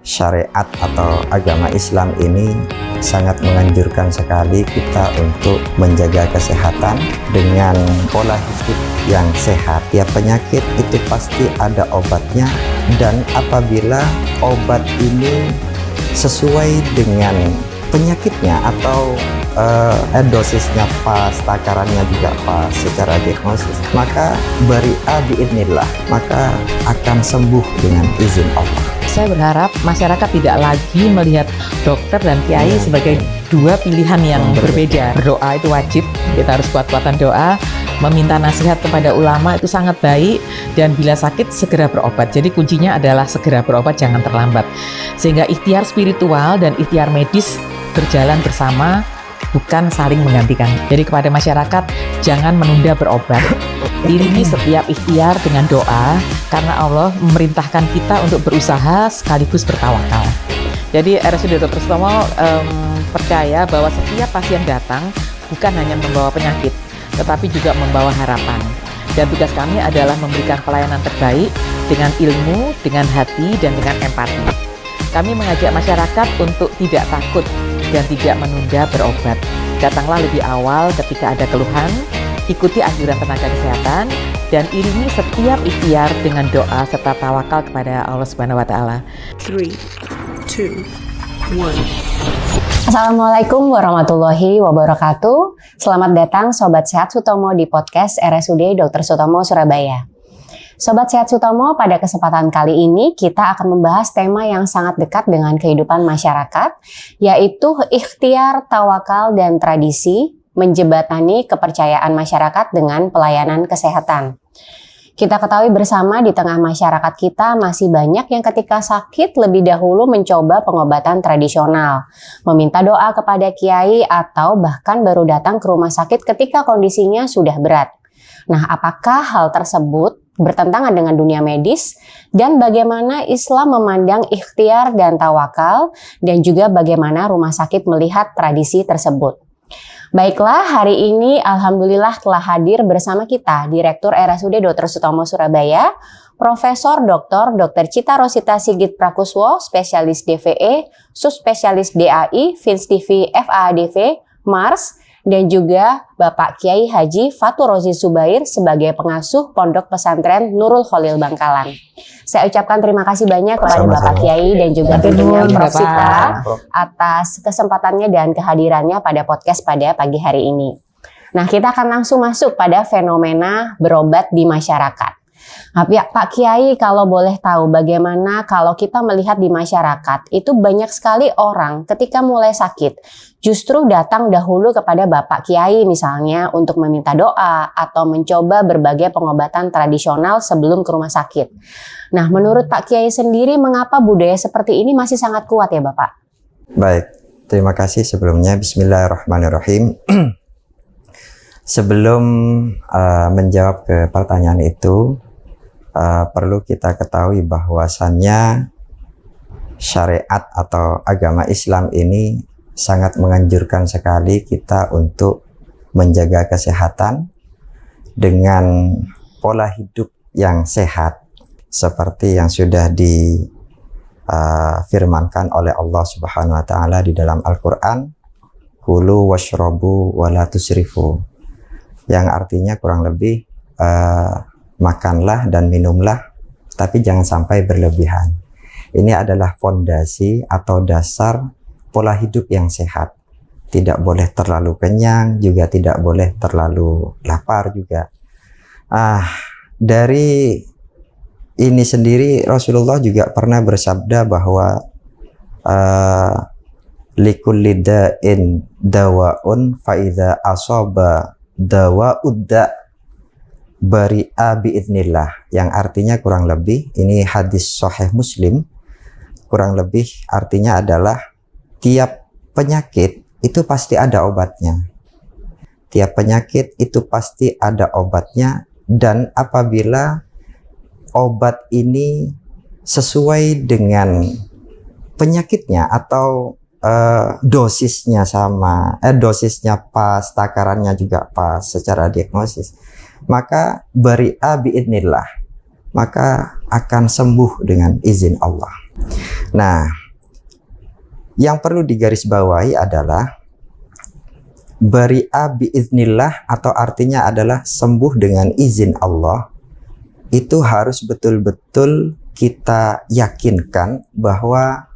syariat atau agama Islam ini sangat menganjurkan sekali kita untuk menjaga kesehatan dengan pola hidup yang sehat. Ya, penyakit itu pasti ada obatnya, dan apabila obat ini sesuai dengan penyakitnya atau dosisnya pas, takarannya juga pas secara diagnosis, maka bari'a biidznillah, maka akan sembuh dengan izin Allah. Saya berharap masyarakat tidak lagi melihat dokter dan kiai sebagai dua pilihan yang berbeda. Berdoa itu wajib, kita harus kuat-kuatan doa. Meminta nasihat kepada ulama itu sangat baik, dan bila sakit segera berobat. Jadi kuncinya adalah segera berobat, jangan terlambat. Sehingga ikhtiar spiritual dan ikhtiar medis berjalan bersama, bukan saling menggantikan. Jadi kepada masyarakat, jangan menunda berobat. Iringi setiap ikhtiar dengan doa, karena Allah memerintahkan kita untuk berusaha sekaligus bertawakal. Jadi RSUD Dr. Sutomo percaya bahwa setiap pasien datang bukan hanya membawa penyakit, tetapi juga membawa harapan. Dan tugas kami adalah memberikan pelayanan terbaik dengan ilmu, dengan hati, dan dengan empati. Kami mengajak masyarakat untuk tidak takut dan tidak menunda berobat. Datanglah lebih awal ketika ada keluhan, ikuti anjuran tenaga kesehatan, dan iringi setiap ikhtiar dengan doa serta tawakal kepada Allah Subhanahu wa Ta'ala. 3, 2, 1. Assalamualaikum warahmatullahi wabarakatuh. Selamat datang Sobat Sehat Sutomo di podcast RSUD Dr. Sutomo Surabaya. Sobat Sehat Sutomo, pada kesempatan kali ini kita akan membahas tema yang sangat dekat dengan kehidupan masyarakat, yaitu ikhtiar, tawakal, dan tradisi menjembatani kepercayaan masyarakat dengan pelayanan kesehatan. Kita ketahui bersama di tengah masyarakat kita masih banyak yang ketika sakit lebih dahulu mencoba pengobatan tradisional, meminta doa kepada kiai, atau bahkan baru datang ke rumah sakit ketika kondisinya sudah berat. Nah, apakah hal tersebut bertentangan dengan dunia medis, dan bagaimana Islam memandang ikhtiar dan tawakal, dan juga bagaimana rumah sakit melihat tradisi tersebut? Baiklah, hari ini alhamdulillah telah hadir bersama kita Direktur RSUD Dr. Sutomo Surabaya, Profesor Dr. Cita Rosita Sigit Prakuswo, Spesialis DVE, Subspesialis DAI, Fins TV FAADV, Mars, dan juga Bapak Kiai Haji Fatur Rozi Subair sebagai pengasuh Pondok Pesantren Nurul Khalil Bangkalan. Saya ucapkan terima kasih banyak kepada Bapak Kiai dan juga tentunya Prof. Sita atas kesempatannya dan kehadirannya pada podcast pada pagi hari ini. Nah, kita akan langsung masuk pada fenomena berobat di masyarakat. Nah, Pak Kiai, kalau boleh tahu bagaimana kalau kita melihat di masyarakat itu banyak sekali orang ketika mulai sakit justru datang dahulu kepada Bapak Kiai misalnya untuk meminta doa atau mencoba berbagai pengobatan tradisional sebelum ke rumah sakit. Nah, menurut Pak Kiai sendiri, mengapa budaya seperti ini masih sangat kuat ya Bapak? Baik, terima kasih sebelumnya. Bismillahirrahmanirrahim. Sebelum menjawab ke pertanyaan itu, perlu kita ketahui bahwasannya syariat atau agama Islam ini sangat menganjurkan sekali kita untuk menjaga kesehatan dengan pola hidup yang sehat, seperti yang sudah difirmankan oleh Allah Subhanahu wa Ta'ala di dalam Al-Quran, kulu washrobu wala tusrifu, yang artinya kurang lebih makanlah dan minumlah, tapi jangan sampai berlebihan. Ini adalah fondasi atau dasar pola hidup yang sehat. Tidak boleh terlalu kenyang, juga tidak boleh terlalu lapar juga. Dari ini sendiri Rasulullah juga pernah bersabda bahwa likulli da'in dawa'un fa'idha asaba dawa'udda bari'a biidznillah, yang artinya kurang lebih, ini hadis Sahih Muslim, kurang lebih artinya adalah tiap penyakit itu pasti ada obatnya. Tiap penyakit itu pasti ada obatnya, dan apabila obat ini sesuai dengan penyakitnya atau dosisnya sama, dosisnya pas, takarannya juga pas secara diagnosis, maka bari'a biidznillah, maka akan sembuh dengan izin Allah. Nah, yang perlu digarisbawahi adalah bari'a biiznillah, atau artinya adalah sembuh dengan izin Allah. Itu harus betul-betul kita yakinkan bahwa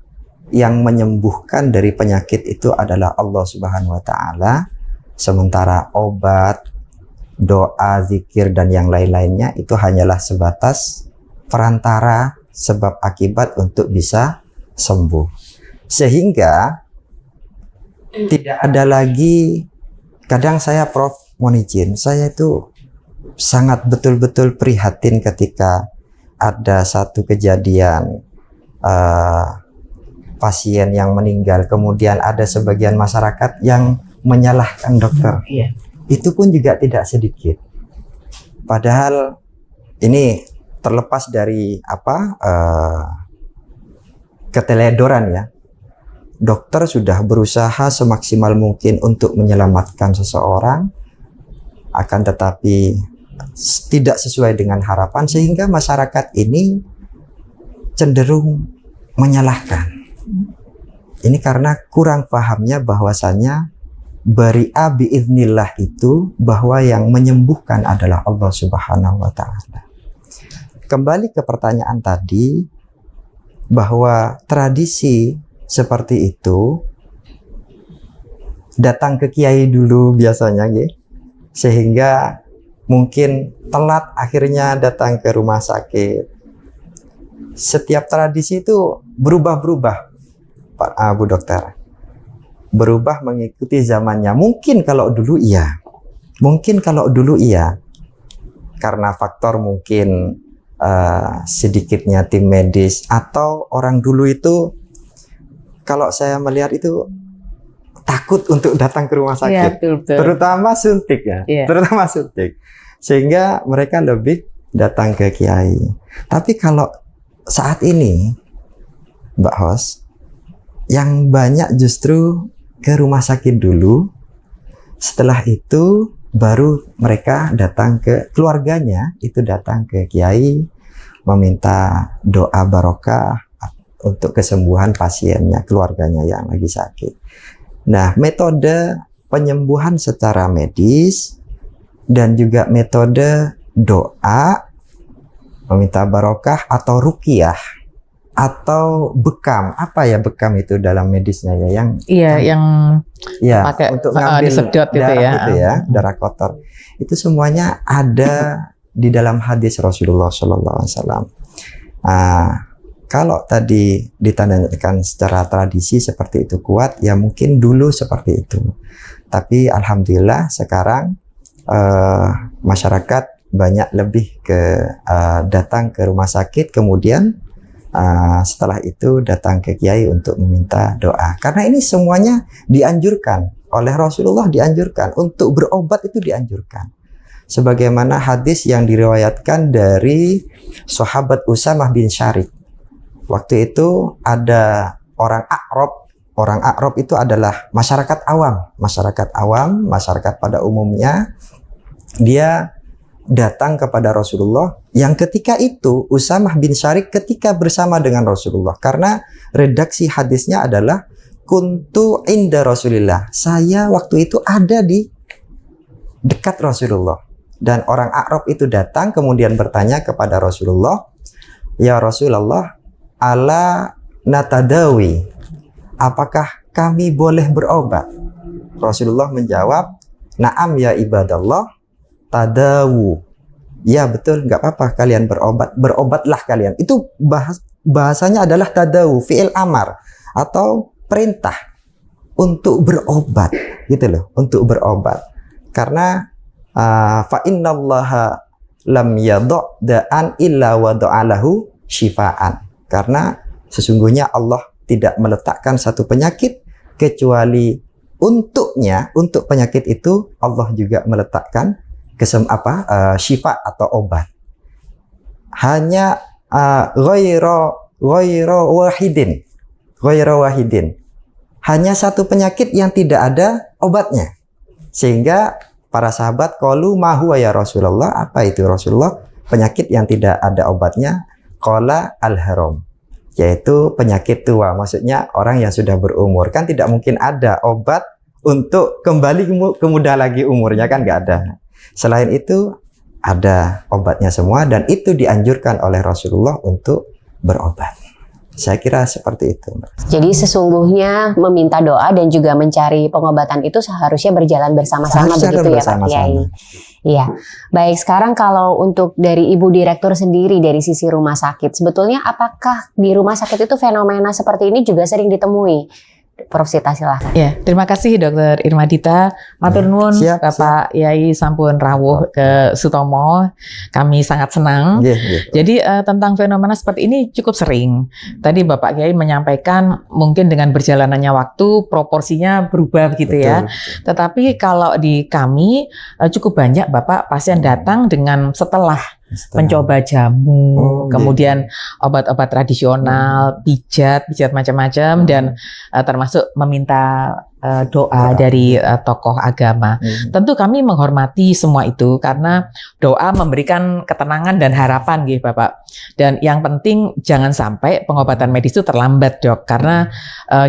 yang menyembuhkan dari penyakit itu adalah Allah Subhanahu wa Ta'ala, sementara obat, doa, zikir, dan yang lain-lainnya itu hanyalah sebatas perantara sebab akibat untuk bisa sembuh. Sehingga tidak ada lagi, kadang saya Prof mohon izin, saya itu sangat betul-betul prihatin ketika ada satu kejadian pasien yang meninggal, kemudian ada sebagian masyarakat yang menyalahkan dokter. Iya. Itu pun juga tidak sedikit. Padahal ini terlepas dari keteledoran ya. Dokter sudah berusaha semaksimal mungkin untuk menyelamatkan seseorang, akan tetapi tidak sesuai dengan harapan, sehingga masyarakat ini cenderung menyalahkan. Ini karena kurang pahamnya bahwasanya bari'a biiznillah itu bahwa yang menyembuhkan adalah Allah Subhanahu wa Ta'ala. Kembali ke pertanyaan tadi, bahwa tradisi seperti itu datang ke kiai dulu biasanya, sehingga mungkin telat akhirnya datang ke rumah sakit. Setiap tradisi itu berubah-berubah, Pak Bu Dokter, berubah mengikuti zamannya. Mungkin kalau dulu iya, karena faktor mungkin sedikitnya tim medis, atau orang dulu itu kalau saya melihat itu takut untuk datang ke rumah sakit, terutama suntik ya, terutama suntik, sehingga mereka lebih datang ke kiai. Tapi kalau saat ini, Mbak Hos, yang banyak justru ke rumah sakit dulu, setelah itu baru mereka datang ke keluarganya, itu datang ke kiai meminta doa barokah untuk kesembuhan pasiennya, keluarganya yang lagi sakit. Nah, metode penyembuhan secara medis dan juga metode doa, meminta barokah atau ruqyah atau bekam. Apa ya bekam itu dalam medisnya ya? Yang pakai untuk ngambil disedot darah darah kotor. Itu semuanya ada di dalam hadis Rasulullah SAW. Kalau tadi ditanyakan secara tradisi seperti itu kuat, ya mungkin dulu seperti itu. Tapi alhamdulillah sekarang masyarakat banyak lebih datang ke rumah sakit, kemudian setelah itu datang ke kiai untuk meminta doa. Karena ini semuanya dianjurkan oleh Rasulullah, dianjurkan untuk berobat, itu dianjurkan. Sebagaimana hadis yang diriwayatkan dari sahabat Usamah bin Syarik. Waktu itu ada orang A'rab. Orang A'rab itu adalah masyarakat awam, masyarakat pada umumnya. Dia datang kepada Rasulullah, yang ketika itu Usamah bin Syarik ketika bersama dengan Rasulullah, karena redaksi hadisnya adalah kuntu inda Rasulillah, saya waktu itu ada di dekat Rasulullah. Dan orang A'rab itu datang kemudian bertanya kepada Rasulullah, ya Rasulullah, ala natadawi, apakah kami boleh berobat? Rasulullah menjawab, na'am ya ibadallah, tadawu. Ya betul, nggak apa-apa kalian berobat, berobatlah kalian. Itu bahasanya adalah tadawu, fi'il amar atau perintah untuk berobat, gitu loh, untuk berobat. Karena fa innallaha lam yadha' da'an illa wada'alahu syifaan. Karena sesungguhnya Allah tidak meletakkan satu penyakit kecuali untuknya, untuk penyakit itu Allah juga meletakkan syifa atau obat. Hanya ghairu wahidin. Hanya satu penyakit yang tidak ada obatnya. Sehingga para sahabat qalu ma huwa ya Rasulullah, apa itu Rasulullah penyakit yang tidak ada obatnya? Qala al-haram. yaitu penyakit tua. Maksudnya orang yang sudah berumur, kan tidak mungkin ada obat untuk kembali ke muda lagi umurnya, kan nggak ada. Selain itu ada obatnya semua, dan itu dianjurkan oleh Rasulullah untuk berobat. Saya kira seperti itu, Mbak. Jadi sesungguhnya meminta doa dan juga mencari pengobatan itu seharusnya berjalan bersama-sama begitu ya Pak Kiai. Iya. Baik, sekarang kalau untuk dari Ibu Direktur sendiri dari sisi rumah sakit, sebetulnya apakah di rumah sakit itu fenomena seperti ini juga sering ditemui? Prof Sita silahkan. Ya, terima kasih Dokter Irmadita. Matur nuwun Bapak Yai sampun rawuh ke Sutomo. Kami sangat senang. Jadi tentang fenomena seperti ini cukup sering. Tadi Bapak Yai menyampaikan mungkin dengan berjalannya waktu proporsinya berubah gitu ya. Tetapi kalau di kami cukup banyak Bapak pasien datang dengan setelah mencoba jamu, kemudian obat-obat tradisional, pijat macam-macam, dan termasuk meminta doa dari tokoh agama. Tentu kami menghormati semua itu karena doa memberikan ketenangan dan harapan gitu Bapak. Dan yang penting jangan sampai pengobatan medis itu terlambat Dok, karena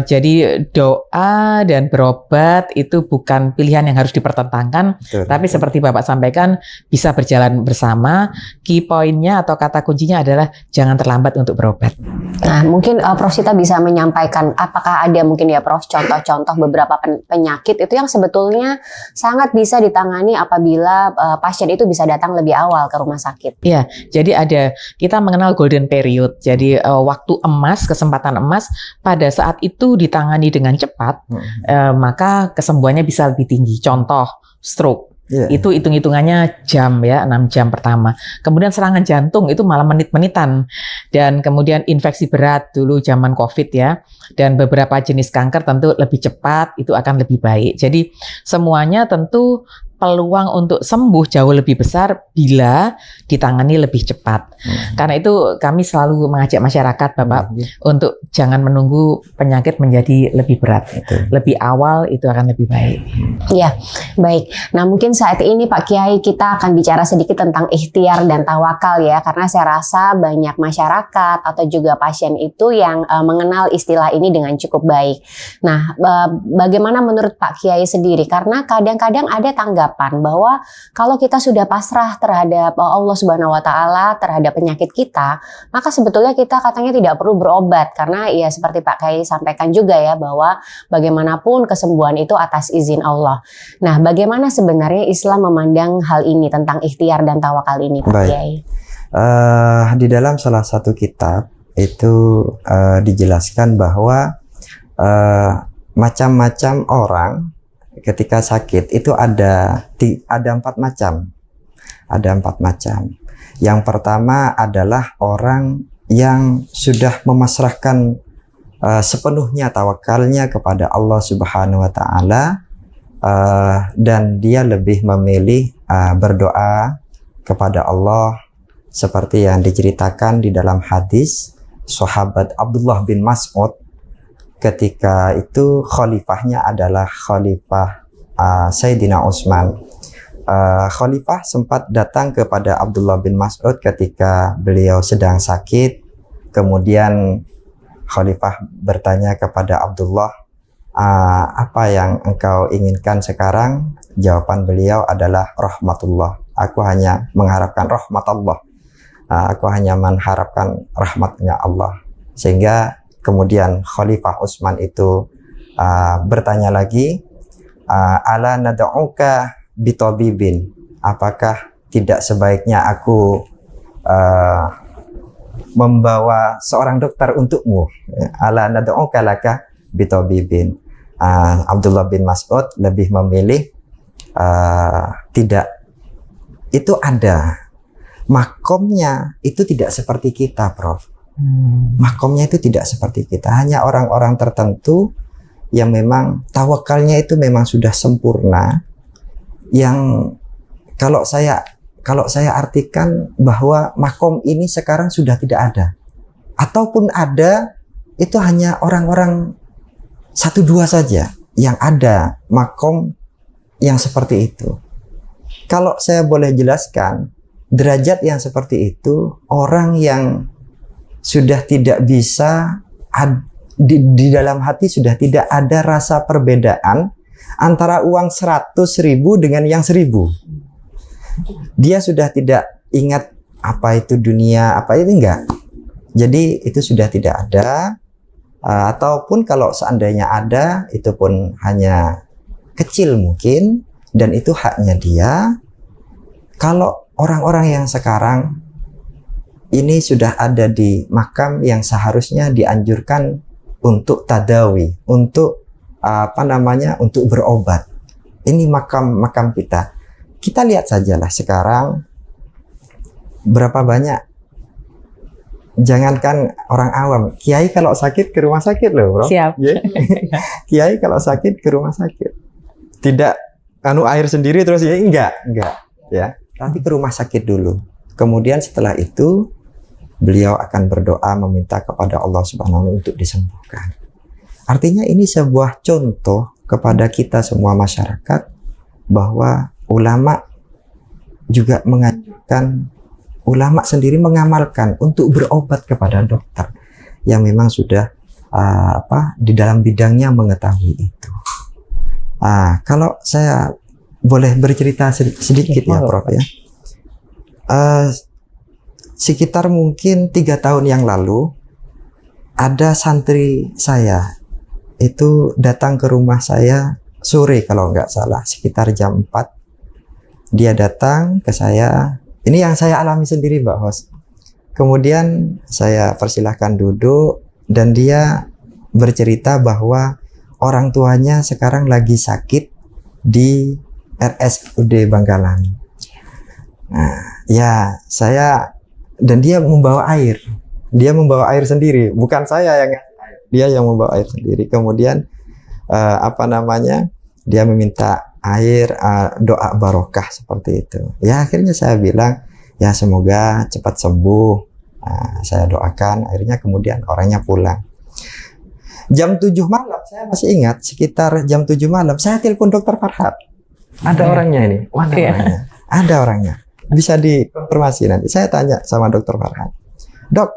jadi doa dan berobat itu bukan pilihan yang harus dipertentangkan, tapi seperti Bapak sampaikan bisa berjalan bersama. Key poinnya atau kata kuncinya adalah jangan terlambat untuk berobat. Nah, mungkin Prof Sita bisa menyampaikan apakah ada mungkin ya Prof contoh-contoh beberapa penyakit itu yang sebetulnya sangat bisa ditangani apabila pasien itu bisa datang lebih awal ke rumah sakit. Iya, jadi kita mengenal golden period. Jadi waktu emas, kesempatan emas pada saat itu ditangani dengan cepat, maka kesembuhannya bisa lebih tinggi. Contoh stroke. Itu hitung-hitungannya jam ya, 6 jam pertama. Kemudian serangan jantung itu malah menit-menitan. Dan kemudian infeksi berat dulu zaman COVID ya. Dan beberapa jenis kanker tentu lebih cepat, itu akan lebih baik. Jadi semuanya tentu peluang untuk sembuh jauh lebih besar bila ditangani lebih cepat. Karena itu kami selalu mengajak masyarakat Bapak untuk jangan menunggu penyakit menjadi lebih berat. Lebih awal itu akan lebih baik. Ya, baik. Nah mungkin saat ini Pak Kiai kita akan bicara sedikit tentang ikhtiar dan tawakal ya. Karena saya rasa banyak masyarakat atau juga pasien itu yang mengenal istilah ini dengan cukup baik. Nah bagaimana menurut Pak Kiai sendiri? Karena kadang-kadang ada tanggapan bahwa kalau kita sudah pasrah terhadap Allah Subhanahu wa taala terhadap penyakit kita, maka sebetulnya kita katanya tidak perlu berobat karena ya seperti Pak Kiai sampaikan juga ya bahwa bagaimanapun kesembuhan itu atas izin Allah. Nah, bagaimana sebenarnya Islam memandang hal ini tentang ikhtiar dan tawakal ini Pak Kiai? Di dalam salah satu kitab itu dijelaskan bahwa macam-macam orang ketika sakit itu ada 4 macam. Ada 4 macam. Yang pertama adalah orang yang sudah memasrahkan sepenuhnya tawakalnya kepada Allah Subhanahu wa taala, dan dia lebih memilih berdoa kepada Allah seperti yang diceritakan di dalam hadis sahabat Abdullah bin Mas'ud. Ketika itu khalifahnya adalah khalifah Sayyidina Utsman. Khalifah sempat datang kepada Abdullah bin Mas'ud ketika beliau sedang sakit. Kemudian khalifah bertanya kepada Abdullah, apa yang engkau inginkan sekarang? Jawaban beliau adalah rahmatullah. Aku hanya mengharapkan rahmat Allah. Aku hanya mengharapkan rahmatnya Allah. Sehingga kemudian Khalifah Utsman itu bertanya lagi, ala nad'uka bitabibin, apakah tidak sebaiknya aku membawa seorang dokter untukmu? Ala nad'uka laka bitabibin. Abdullah bin Mas'ud lebih memilih tidak. Itu ada makomnya, itu tidak seperti kita, Prof. Makomnya itu tidak seperti kita, hanya orang-orang tertentu yang memang tawakalnya itu memang sudah sempurna, yang kalau saya artikan bahwa makom ini sekarang sudah tidak ada, ataupun ada itu hanya orang-orang 1-2 saja yang ada makom yang seperti itu. Kalau saya boleh jelaskan, derajat yang seperti itu orang yang sudah tidak bisa di dalam hati sudah tidak ada rasa perbedaan antara uang 100.000 dengan yang 1.000. Dia sudah tidak ingat apa itu dunia, apa itu enggak. Jadi itu sudah tidak ada, ataupun kalau seandainya ada, itu pun hanya kecil mungkin, dan itu haknya dia. Kalau orang-orang yang sekarang ini sudah ada di makam yang seharusnya dianjurkan untuk tadawi, untuk untuk berobat. Ini makam kita. Kita lihat sajalah sekarang berapa banyak, jangankan orang awam, kiai kalau sakit ke rumah sakit loh, bro. Siap. Yeah. Kiai kalau sakit ke rumah sakit, tidak air sendiri terus ya, enggak ya, tapi ke rumah sakit dulu. Kemudian setelah itu beliau akan berdoa meminta kepada Allah Subhanahu wa Ta'ala untuk disembuhkan. Artinya ini sebuah contoh kepada kita semua masyarakat bahwa ulama juga menganjurkan, ulama sendiri mengamalkan untuk berobat kepada dokter yang memang sudah di dalam bidangnya mengetahui itu. Kalau saya boleh bercerita sedikit ya, Prof ya. Sekitar mungkin 3 tahun yang lalu ada santri saya itu datang ke rumah saya sore kalau nggak salah, sekitar jam 4. Dia datang ke saya. Ini yang saya alami sendiri, Mbak Hos. Kemudian saya persilahkan duduk dan dia bercerita bahwa orang tuanya sekarang lagi sakit di RSUD Bangkalan. Nah, ya saya, dan dia membawa air. Dia membawa air sendiri, bukan saya yang, dia yang membawa air sendiri. Kemudian dia meminta air, doa barokah seperti itu. Ya akhirnya saya bilang, ya semoga cepat sembuh. Saya doakan, akhirnya kemudian orangnya pulang. Jam 7 malam, saya masih ingat, sekitar jam 7 malam, saya telepon Dokter Farhat. Ada orangnya ini, orangnya. Ada orangnya. Bisa dikonfirmasi nanti. Saya tanya sama Dokter Farhat. Dok,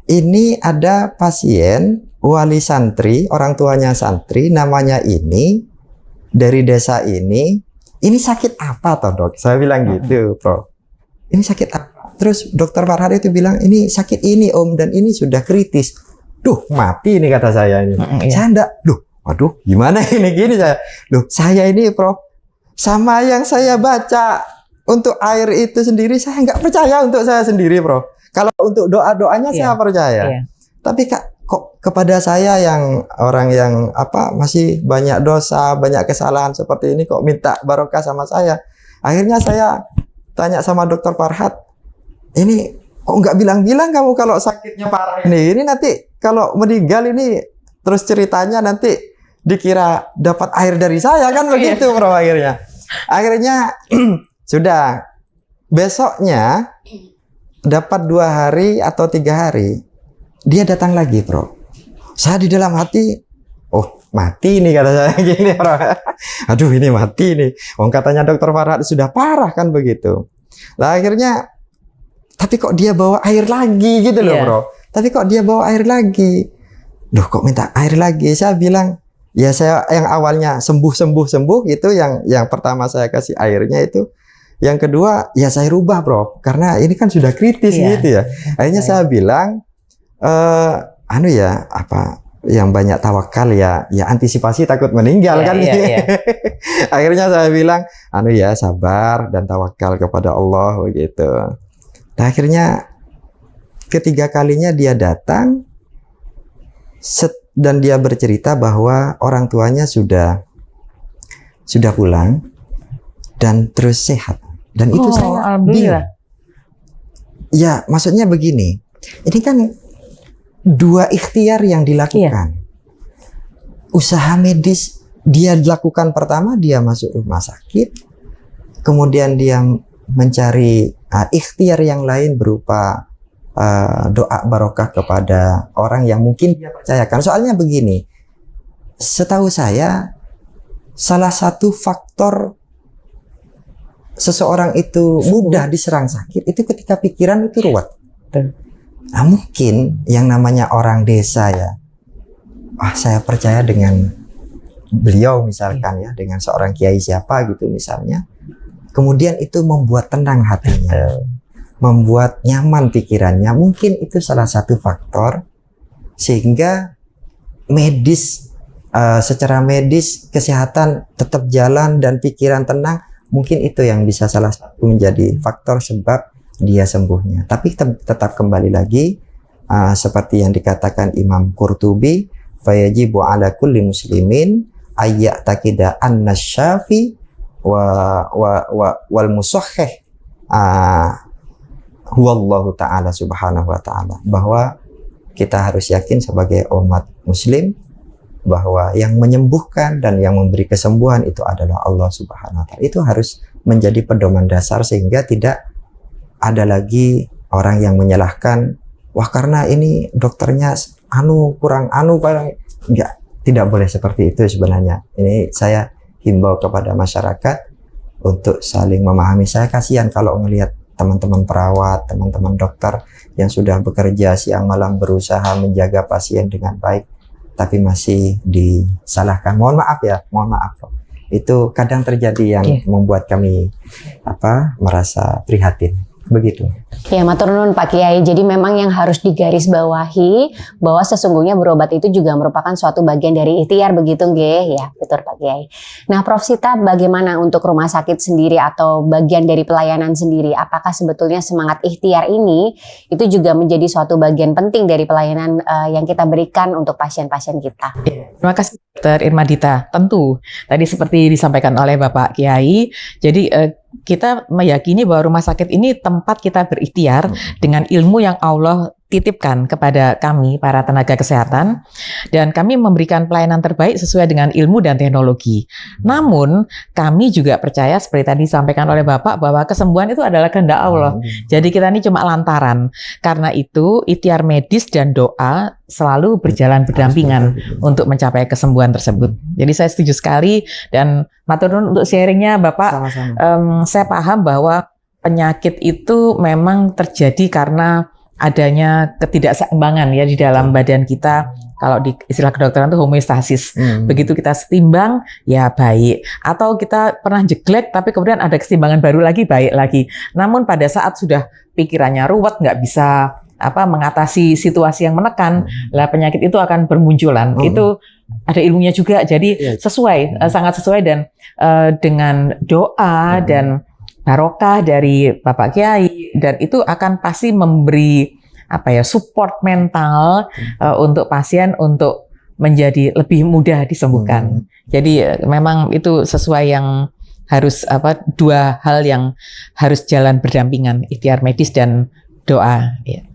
ini ada pasien wali santri, orang tuanya santri, namanya ini, dari desa ini sakit apa toh dok? Saya bilang gitu, Prof. Ini sakit apa? Terus Dokter Farhat itu bilang, ini sakit ini om, dan ini sudah kritis. Duh, mati ini kata saya ini. Saya enggak, waduh, gimana ini gini saya? Saya ini Prof, sama yang saya baca untuk air itu sendiri, saya nggak percaya untuk saya sendiri, Prof. Kalau untuk doa-doanya saya percaya. Tapi kok kepada saya yang orang yang masih banyak dosa, banyak kesalahan seperti ini, kok minta barokah sama saya? Akhirnya saya tanya sama Dokter Farhat, ini kok nggak bilang-bilang kamu kalau sakitnya parah ini nanti kalau meninggal ini terus ceritanya nanti dikira dapat air dari saya kan begitu, Prof. Akhirnya sudah, besoknya dapat 2 hari atau 3 hari dia datang lagi, Bro. Saya di dalam hati, oh mati nih kata saya gini, Bro. Aduh ini mati nih. Katanya Dokter Farhat sudah parah kan begitu. Lah akhirnya, tapi kok dia bawa air lagi gitu loh, Bro. Tapi kok dia bawa air lagi. Loh kok minta air lagi? Saya bilang, ya saya yang awalnya sembuh itu yang pertama saya kasih airnya itu. Yang kedua, ya saya rubah, Bro, karena ini kan sudah kritis gitu ya. Akhirnya saya bilang, yang banyak tawakal ya antisipasi takut meninggal kan. Akhirnya saya bilang, sabar dan tawakal kepada Allah begitu. Nah, akhirnya ketiga kalinya dia datang dan dia bercerita bahwa orang tuanya sudah pulang dan terus sehat. Dan itu saya bingung. Ya, maksudnya begini. Ini kan 2 ikhtiar yang dilakukan. Usaha medis dia lakukan, pertama dia masuk rumah sakit. Kemudian dia mencari ikhtiar yang lain berupa doa barokah kepada orang yang mungkin dia percayakan. Soalnya begini. Setahu saya, salah satu faktor seseorang itu mudah diserang sakit itu ketika pikiran itu ruwet. Nah, mungkin yang namanya orang desa ya, saya percaya dengan beliau misalkan ya, dengan seorang kiai siapa gitu misalnya, kemudian itu membuat tenang hatinya, membuat nyaman pikirannya. Mungkin itu salah satu faktor sehingga secara medis kesehatan tetap jalan dan pikiran tenang. Mungkin itu yang bisa salah satu menjadi faktor sebab dia sembuhnya. Tapi tetap kembali lagi seperti yang dikatakan Imam Qurtubi, fayajibu ala kulli muslimin ayya'taqida anna syafi wal musahhih huwallahu ta'ala subhanahu wa ta'ala, bahwa kita harus yakin sebagai umat muslim bahwa yang menyembuhkan dan yang memberi kesembuhan itu adalah Allah subhanahu wa ta'ala. Itu harus menjadi pedoman dasar sehingga tidak ada lagi orang yang menyalahkan, wah karena ini dokternya kurang enggak, tidak boleh seperti itu sebenarnya. Ini saya himbau kepada masyarakat untuk saling memahami. Saya kasihan kalau melihat teman-teman perawat, teman-teman dokter yang sudah bekerja siang malam berusaha menjaga pasien dengan baik, tapi masih disalahkan. Mohon maaf. Itu kadang terjadi yang membuat kami merasa prihatin. Begitu. Ya, matur nuwun Pak Kiai. Jadi memang yang harus digarisbawahi bahwa sesungguhnya berobat itu juga merupakan suatu bagian dari ikhtiar, begitu nggih? Ya, betul Pak Kiai. Nah, Prof Sita, bagaimana untuk rumah sakit sendiri atau bagian dari pelayanan sendiri? Apakah sebetulnya semangat ikhtiar ini itu juga menjadi suatu bagian penting dari pelayanan yang kita berikan untuk pasien-pasien kita? Terima kasih Dr. Irmadita. Tentu tadi seperti disampaikan oleh Bapak Kiai, jadi kita meyakini bahwa rumah sakit ini tempat kita berikhtiar dengan ilmu yang Allah titipkan kepada kami para tenaga kesehatan, dan kami memberikan pelayanan terbaik sesuai dengan ilmu dan teknologi. Namun kami juga percaya seperti tadi disampaikan oleh Bapak bahwa kesembuhan itu adalah kehendak Allah. Jadi kita ini cuma lantaran. Karena itu ikhtiar medis dan doa selalu berjalan berdampingan untuk mencapai kesembuhan tersebut. Jadi saya setuju sekali, dan matur nuwun untuk sharingnya Bapak. Saya paham bahwa penyakit itu memang terjadi karena adanya ketidakseimbangan ya di dalam badan kita. Kalau di istilah kedokteran itu homeostasis. Begitu kita setimbang ya baik, atau kita pernah jeglek tapi kemudian ada keseimbangan baru lagi, baik lagi. Namun pada saat sudah pikirannya ruwet, nggak bisa mengatasi situasi yang menekan, lah penyakit itu akan bermunculan. Itu ada ilmunya juga. Jadi sesuai, sangat sesuai, dan dengan doa dan barokah dari Bapak Kiai, dan itu akan pasti memberi support mental untuk pasien untuk menjadi lebih mudah disembuhkan. Jadi memang itu sesuai yang harus dua hal yang harus jalan berdampingan, ikhtiar medis dan doa. Ya.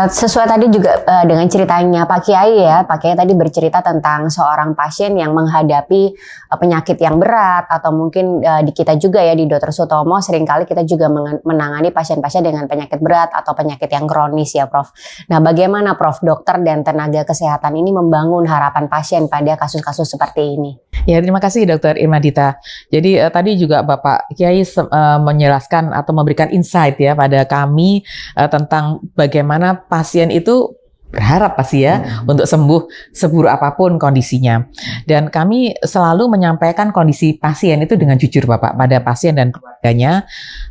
Sesuai tadi juga dengan ceritanya Pak Kiai ya, Pak Kiai tadi bercerita tentang seorang pasien yang menghadapi penyakit yang berat, atau mungkin di kita juga ya di Dr. Sutomo seringkali kita juga menangani pasien-pasien dengan penyakit berat atau penyakit yang kronis ya Prof. Nah, bagaimana Prof, dokter dan tenaga kesehatan ini membangun harapan pasien pada kasus-kasus seperti ini? Ya, terima kasih Dr. Irmadita. Jadi tadi juga Bapak Kiai menjelaskan atau memberikan insight ya pada kami tentang bagaimana pasien itu berharap pasti ya untuk sembuh seburuk apapun kondisinya. Dan kami selalu menyampaikan kondisi pasien itu dengan jujur Bapak pada pasien dan keluarganya,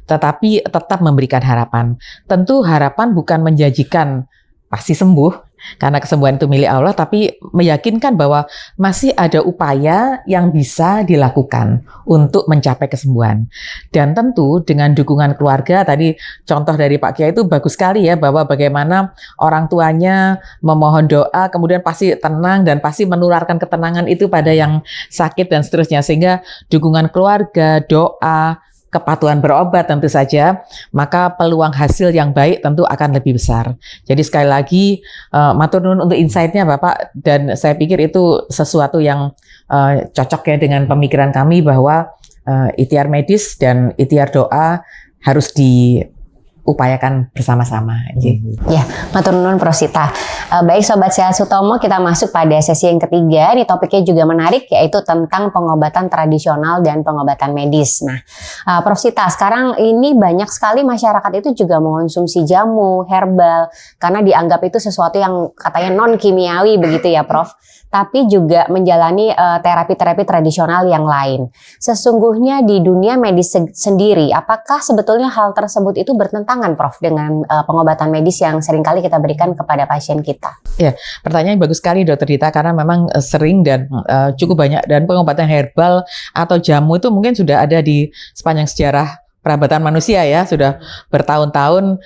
tetapi tetap memberikan harapan. Tentu harapan bukan menjanjikan pasti sembuh, karena kesembuhan itu milik Allah, tapi meyakinkan bahwa masih ada upaya yang bisa dilakukan untuk mencapai kesembuhan. Dan tentu dengan dukungan keluarga, tadi contoh dari Pak Kiai itu bagus sekali ya, bahwa bagaimana orang tuanya memohon doa, kemudian pasti tenang dan pasti menularkan ketenangan itu pada yang sakit dan seterusnya. Sehingga dukungan keluarga, doa, kepatuhan berobat tentu saja, maka peluang hasil yang baik tentu akan lebih besar. Jadi sekali lagi matur nuwun untuk insight-nya Bapak, dan saya pikir itu sesuatu yang cocok ya dengan pemikiran kami bahwa ikhtiar medis dan ikhtiar doa harus upayakan bersama-sama. Ya, matur nuwun Prof Sita. Baik Sobat Sehat Sutomo, kita masuk pada sesi yang ketiga. Ini topiknya juga menarik, yaitu tentang pengobatan tradisional dan pengobatan medis. Nah, Prof Sita, sekarang ini banyak sekali masyarakat itu juga mengonsumsi jamu, herbal, karena dianggap itu sesuatu yang katanya non kimiawi begitu ya Prof. Tapi juga menjalani terapi-terapi tradisional yang lain. Sesungguhnya di dunia medis sendiri, apakah sebetulnya hal tersebut itu bertentangan Prof dengan pengobatan medis yang seringkali kita berikan kepada pasien kita? Ya, pertanyaan bagus sekali Dokter Dita, karena memang sering dan cukup banyak, dan pengobatan herbal atau jamu itu mungkin sudah ada di sepanjang sejarah perabatan manusia ya, sudah bertahun-tahun.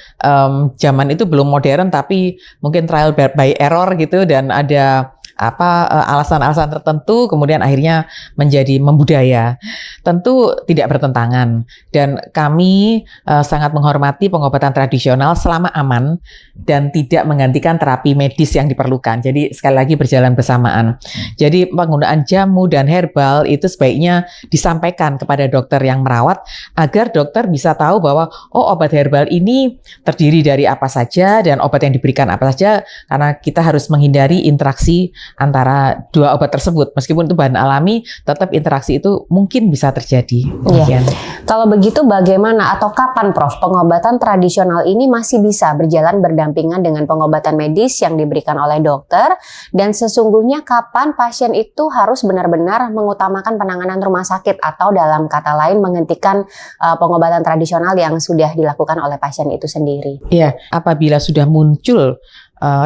Zaman itu belum modern, tapi mungkin trial by error gitu, dan ada alasan-alasan tertentu kemudian akhirnya menjadi membudaya. Tentu tidak bertentangan, dan kami sangat menghormati pengobatan tradisional selama aman dan tidak menggantikan terapi medis yang diperlukan. Jadi sekali lagi berjalan bersamaan. Jadi penggunaan jamu dan herbal itu sebaiknya disampaikan kepada dokter yang merawat, agar dokter bisa tahu bahwa obat herbal ini terdiri dari apa saja dan obat yang diberikan apa saja, karena kita harus menghindari interaksi antara dua obat tersebut. Meskipun itu bahan alami, tetap interaksi itu mungkin bisa terjadi. Iya. Kalau begitu bagaimana atau kapan Prof pengobatan tradisional ini masih bisa berjalan berdampingan dengan pengobatan medis yang diberikan oleh dokter, dan sesungguhnya kapan pasien itu harus benar-benar mengutamakan penanganan rumah sakit, atau dalam kata lain menghentikan pengobatan tradisional yang sudah dilakukan oleh pasien itu sendiri? Iya, apabila sudah muncul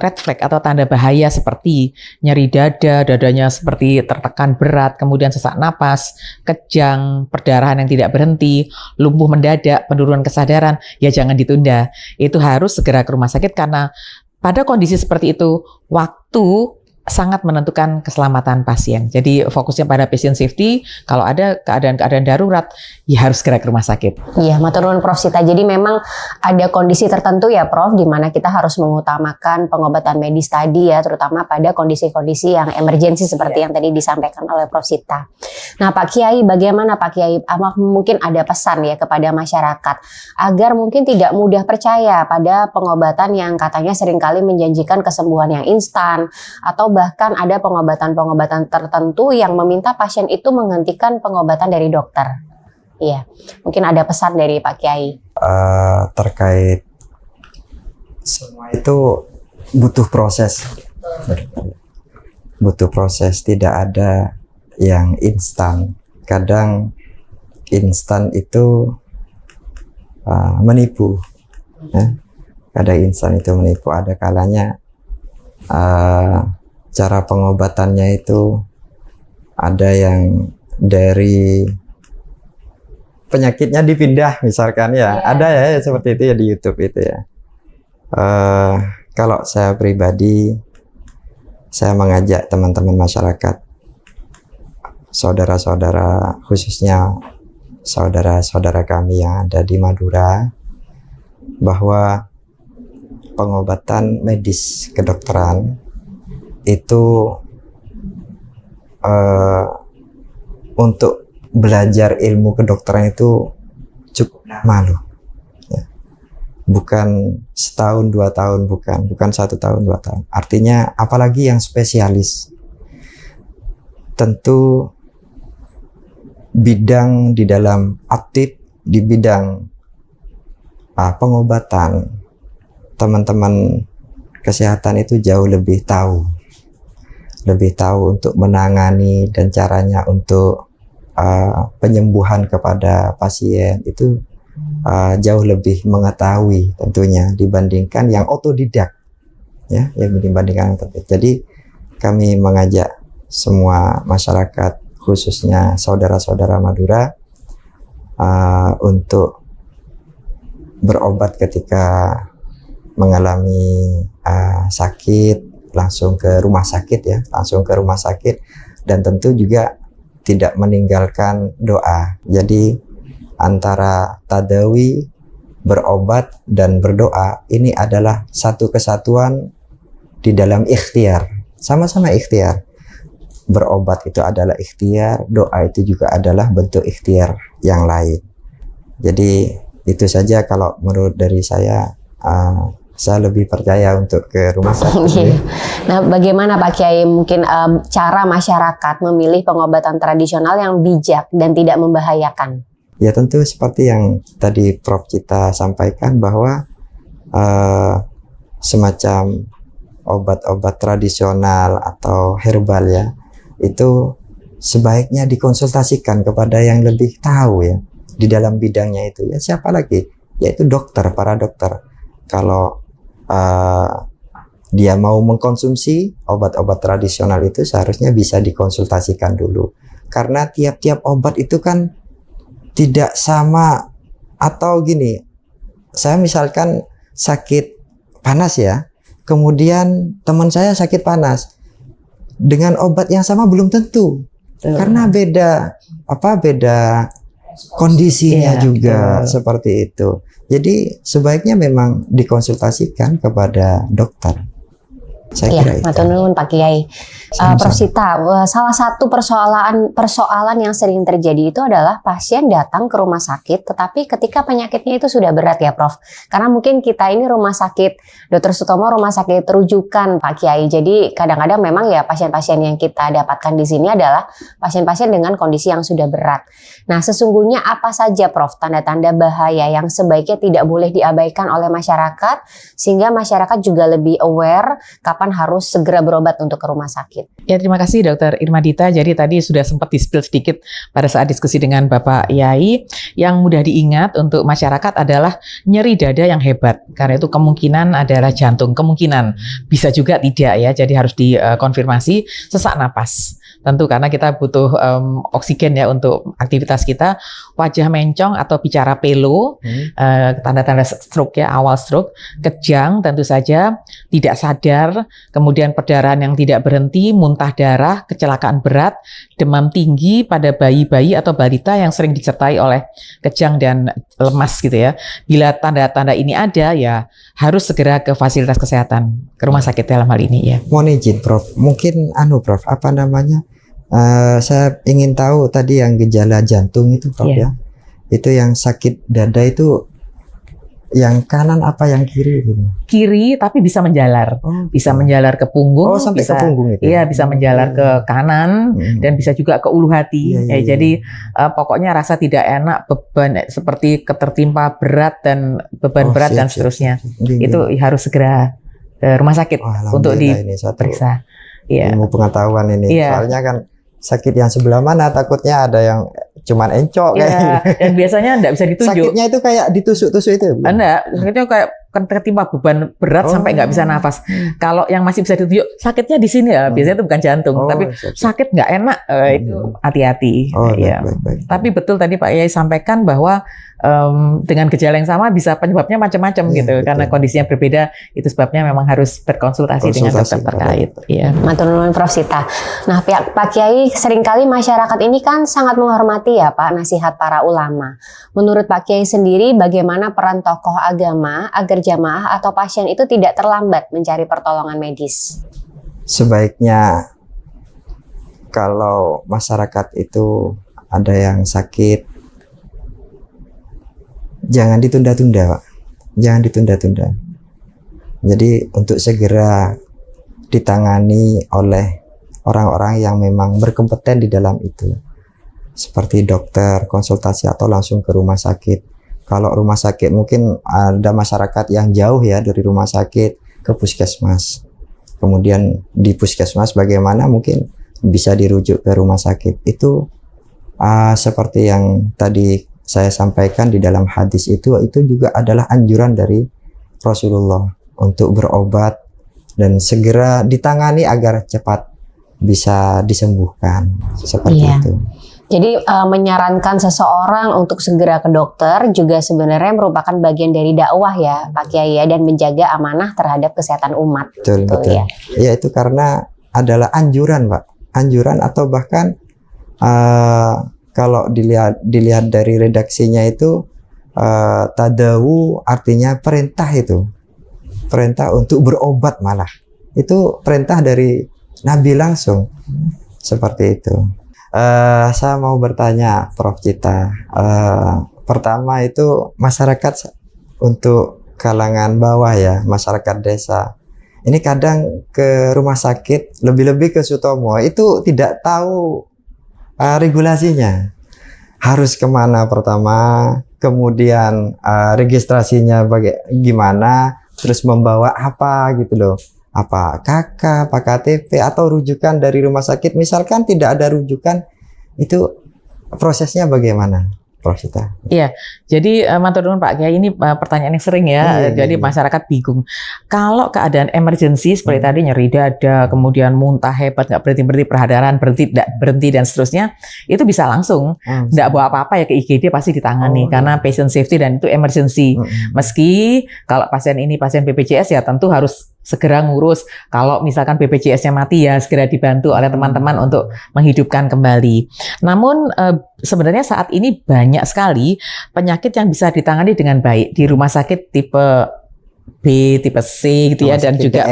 red flag atau tanda bahaya seperti nyeri dada, dadanya seperti tertekan berat, kemudian sesak napas, kejang, perdarahan yang tidak berhenti, lumpuh mendadak, penurunan kesadaran, ya jangan ditunda. Itu harus segera ke rumah sakit, karena pada kondisi seperti itu waktu sangat menentukan keselamatan pasien. Jadi fokusnya pada patient safety. Kalau ada keadaan-keadaan darurat, ya harus segera ke rumah sakit. Iya, matur nuwun Prof Sita. Jadi memang ada kondisi tertentu ya Prof, di mana kita harus mengutamakan pengobatan medis tadi ya, terutama pada kondisi-kondisi yang emergensi seperti yang tadi disampaikan oleh Prof Sita. Nah Pak Kiai, bagaimana Pak Kiai? Mungkin ada pesan ya kepada masyarakat agar mungkin tidak mudah percaya pada pengobatan yang katanya seringkali menjanjikan kesembuhan yang instan, atau bahkan ada pengobatan-pengobatan tertentu yang meminta pasien itu menghentikan pengobatan dari dokter. Iya, mungkin ada pesan dari Pak Kiai. Terkait semua itu butuh proses. Butuh proses, tidak ada yang instan. Kadang instan itu menipu. Ya. Kadang instan itu menipu. Ada kalanya cara pengobatannya itu ada yang dari penyakitnya dipindah misalkan ya, ada ya seperti itu ya di YouTube itu ya. Kalau saya pribadi, saya mengajak teman-teman masyarakat, saudara-saudara, khususnya saudara-saudara kami yang ada di Madura, bahwa pengobatan medis kedokteran itu untuk belajar ilmu kedokteran itu cukup lama loh ya. Bukan setahun 2 tahun, bukan 1 tahun 2 tahun. Artinya apalagi yang spesialis, tentu bidang di dalam aktif di bidang pengobatan, teman-teman kesehatan itu jauh lebih tahu untuk menangani dan caranya untuk penyembuhan kepada pasien itu jauh lebih mengetahui tentunya dibandingkan yang otodidak ya, yang dibandingkan otodidak. Jadi kami mengajak semua masyarakat, khususnya saudara-saudara Madura, untuk berobat ketika mengalami sakit, langsung ke rumah sakit ya, dan tentu juga tidak meninggalkan doa. Jadi antara tadawi, berobat dan berdoa ini adalah satu kesatuan di dalam ikhtiar, sama-sama ikhtiar. Berobat itu adalah ikhtiar, doa itu juga adalah bentuk ikhtiar yang lain. Jadi itu saja kalau menurut dari saya lebih percaya untuk ke rumah sakit. Nah, bagaimana Pak Kiai mungkin cara masyarakat memilih pengobatan tradisional yang bijak dan tidak membahayakan? Ya tentu seperti yang tadi Prof Cita sampaikan bahwa semacam obat-obat tradisional atau herbal ya, itu sebaiknya dikonsultasikan kepada yang lebih tahu ya di dalam bidangnya itu ya. Siapa lagi? Yaitu dokter, para dokter. Kalau dia mau mengkonsumsi obat-obat tradisional itu seharusnya bisa dikonsultasikan dulu, karena tiap-tiap obat itu kan tidak sama. Atau gini, saya misalkan sakit panas ya, kemudian teman saya sakit panas, dengan obat yang sama belum tentu, karena beda kondisinya juga, seperti itu. Jadi sebaiknya memang dikonsultasikan kepada dokter. Saya kira itu. Matur nuwun Pak Kiai. Prof Cita, salah satu persoalan yang sering terjadi itu adalah pasien datang ke rumah sakit, tetapi ketika penyakitnya itu sudah berat ya Prof. Karena mungkin kita ini rumah sakit Dr. Sutomo rumah sakit rujukan Pak Kiai. Jadi kadang-kadang memang ya pasien-pasien yang kita dapatkan di sini adalah pasien-pasien dengan kondisi yang sudah berat. Nah, sesungguhnya apa saja Prof tanda-tanda bahaya yang sebaiknya tidak boleh diabaikan oleh masyarakat sehingga masyarakat juga lebih aware kapan harus segera berobat untuk ke rumah sakit? Ya, terima kasih Dr. Irmadita. Jadi tadi sudah sempat di-spill sedikit pada saat diskusi dengan Bapak Yai. Yang mudah diingat untuk masyarakat adalah nyeri dada yang hebat. Karena itu kemungkinan adalah jantung. Kemungkinan bisa juga tidak ya. Jadi harus dikonfirmasi. Sesak napas. Tentu karena kita butuh oksigen ya untuk aktivitas kita. Wajah mencong atau bicara pelo, tanda-tanda stroke ya, awal stroke, kejang tentu saja, tidak sadar, kemudian perdarahan yang tidak berhenti, muntah darah, kecelakaan berat, demam tinggi pada bayi-bayi atau balita yang sering disertai oleh kejang dan lemas gitu ya. Bila tanda-tanda ini ada ya harus segera ke fasilitas kesehatan, ke rumah sakit dalam hal ini ya. Mohon izin Prof, mungkin Prof, apa namanya? Saya ingin tahu tadi yang gejala jantung itu Prof ya. Itu yang sakit dada itu yang kanan apa yang kiri gitu? Kiri tapi bisa menjalar. Bisa menjalar ke punggung, sampai bisa, ke punggung itu. Iya, bisa menjalar ke kanan dan bisa juga ke ulu hati. Jadi pokoknya rasa tidak enak, beban seperti ketertimpa berat dan beban berat dan seterusnya. Itu harus segera ke rumah sakit untuk diperiksa. Ilmu pengetahuan ini. Soalnya kan sakit yang sebelah mana takutnya ada yang cuman encok kayak gitu. Dan biasanya enggak bisa ditunjuk. Sakitnya itu kayak ditusuk-tusuk itu? Enggak, sakitnya kayak ketimpa beban berat sampai nggak bisa nafas. Kalau yang masih bisa ditunjuk, sakitnya di sini ya, biasanya itu bukan jantung, tapi sakit nggak enak, itu hati-hati. Baik. Tapi betul tadi Pak Yai sampaikan bahwa dengan gejala yang sama bisa penyebabnya macam-macam gitu, karena kondisinya berbeda. Itu sebabnya memang harus berkonsultasi dengan dokter terkait. Matur nuwun Prof Cita. Nah, Pak Kiai, seringkali masyarakat ini kan sangat menghormati ya Pak nasihat para ulama. Menurut Pak Kiai sendiri, bagaimana peran tokoh agama agar jamaah atau pasien itu tidak terlambat mencari pertolongan medis? Sebaiknya kalau masyarakat itu ada yang sakit, jangan ditunda-tunda, Pak. Jangan ditunda-tunda. Jadi untuk segera ditangani oleh orang-orang yang memang berkompeten di dalam itu. Seperti dokter, konsultasi atau langsung ke rumah sakit. Kalau rumah sakit mungkin ada masyarakat yang jauh ya dari rumah sakit ke puskesmas. Kemudian di puskesmas bagaimana mungkin bisa dirujuk ke rumah sakit. Itu seperti yang tadi saya sampaikan di dalam hadis itu juga adalah anjuran dari Rasulullah untuk berobat dan segera ditangani agar cepat bisa disembuhkan. Seperti itu. Jadi menyarankan seseorang untuk segera ke dokter juga sebenarnya merupakan bagian dari dakwah ya Pak Kiai ya, dan menjaga amanah terhadap kesehatan umat. Betul. Ya. Ya itu karena adalah anjuran Pak, anjuran atau bahkan kalau dilihat dari redaksinya itu tadawu artinya perintah, itu perintah untuk berobat, malah itu perintah dari Nabi langsung seperti itu. Saya mau bertanya Prof Cita, pertama itu masyarakat untuk kalangan bawah ya, masyarakat desa. Ini kadang ke rumah sakit, lebih-lebih ke Sutomo, itu tidak tahu regulasinya. Harus kemana pertama, kemudian registrasinya gimana, terus membawa apa gitu loh. Apa KK, apa KTP, atau rujukan dari rumah sakit. Misalkan tidak ada rujukan, itu prosesnya bagaimana? Prosesnya. Iya, jadi matur nuwun Pak Kiai, ini pertanyaan yang sering ya, jadi masyarakat bingung. Kalau keadaan emergency seperti tadi nyeri dada, kemudian muntah hebat, nggak berhenti perhadaran, berhenti dan seterusnya, itu bisa langsung, nggak bawa apa-apa ya ke IGD pasti ditangani karena patient safety dan itu emergency. Meski kalau pasien ini pasien BPJS ya tentu harus segera ngurus. Kalau misalkan BPJS-nya mati ya segera dibantu oleh teman-teman untuk menghidupkan kembali. Namun sebenarnya saat ini banyak sekali penyakit yang bisa ditangani dengan baik di rumah sakit tipe B, tipe C gitu ya, dan juga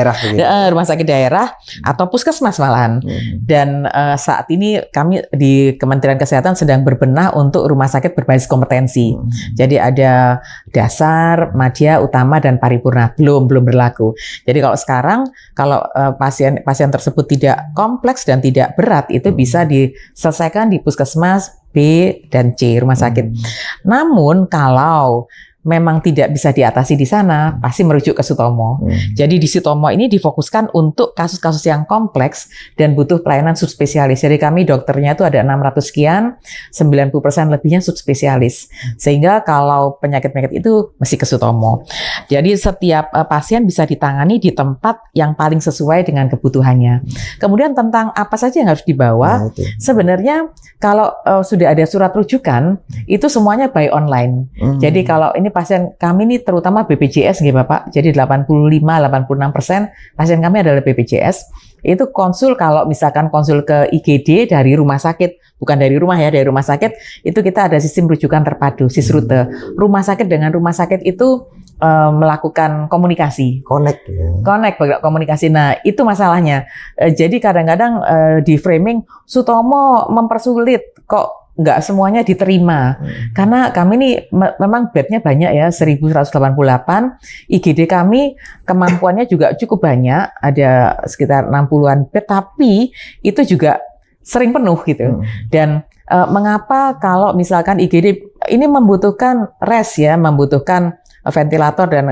rumah sakit daerah atau puskesmas malahan. Dan saat ini kami di Kementerian Kesehatan sedang berbenah untuk rumah sakit berbasis kompetensi. Jadi ada dasar, madya, utama, dan paripurna belum berlaku. Jadi kalau sekarang kalau pasien tersebut tidak kompleks dan tidak berat itu bisa diselesaikan di puskesmas B dan C rumah sakit. Namun kalau memang tidak bisa diatasi di sana, pasti merujuk ke Sutomo. Jadi di Sutomo ini difokuskan untuk kasus-kasus yang kompleks dan butuh pelayanan subspesialis. Jadi kami dokternya itu ada 600 sekian, 90% lebihnya subspesialis. Sehingga kalau penyakit-penyakit itu mesti ke Sutomo. Jadi setiap pasien bisa ditangani di tempat yang paling sesuai dengan kebutuhannya. Kemudian tentang apa saja yang harus dibawa, sebenarnya kalau sudah ada surat rujukan, itu semuanya by online. Jadi kalau ini pasien kami ini terutama BPJS nggih Bapak. Jadi 85-86% pasien kami adalah BPJS. Itu konsul kalau misalkan konsul ke IGD dari rumah sakit, bukan dari rumah ya, dari rumah sakit itu kita ada sistem rujukan terpadu, SISRUTE. Rumah sakit dengan rumah sakit itu melakukan komunikasi. Connect komunikasi. Nah, itu masalahnya. Jadi kadang-kadang di framing Sutomo mempersulit, kok nggak semuanya diterima. Karena kami ini memang bednya banyak ya, 1188. IGD kami kemampuannya juga cukup banyak, ada sekitar 60-an bed, tapi itu juga sering penuh gitu. Dan mengapa kalau misalkan IGD ini membutuhkan rest ya, membutuhkan ventilator dan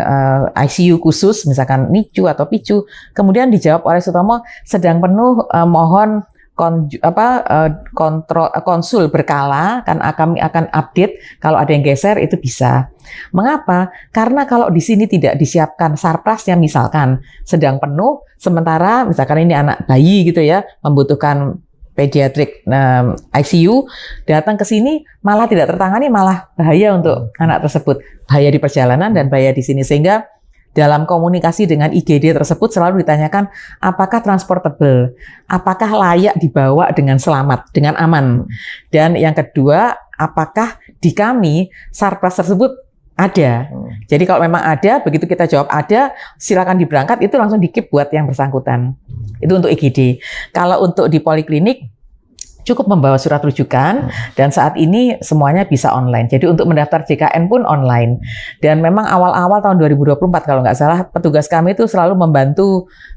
ICU khusus, misalkan NICU atau PICU, kemudian dijawab oleh Sutomo sedang penuh, mohon konsul berkala, kan kami akan update kalau ada yang geser itu bisa. Mengapa? Karena kalau di sini tidak disiapkan sarprasnya, misalkan sedang penuh, sementara misalkan ini anak bayi gitu ya, membutuhkan pediatrik ICU, datang ke sini malah tidak tertangani, malah bahaya untuk anak tersebut, bahaya di perjalanan dan bahaya di sini. Sehingga dalam komunikasi dengan IGD tersebut selalu ditanyakan apakah transportable, apakah layak dibawa dengan selamat, dengan aman. Dan yang kedua, apakah di kami sarpras tersebut ada. Jadi kalau memang ada, begitu kita jawab ada, silakan diberangkat, itu langsung di-keep buat yang bersangkutan. Itu untuk IGD. Kalau untuk di poliklinik, cukup membawa surat rujukan dan saat ini semuanya bisa online. Jadi untuk mendaftar JKN pun online. Dan memang awal-awal tahun 2024 kalau nggak salah petugas kami itu selalu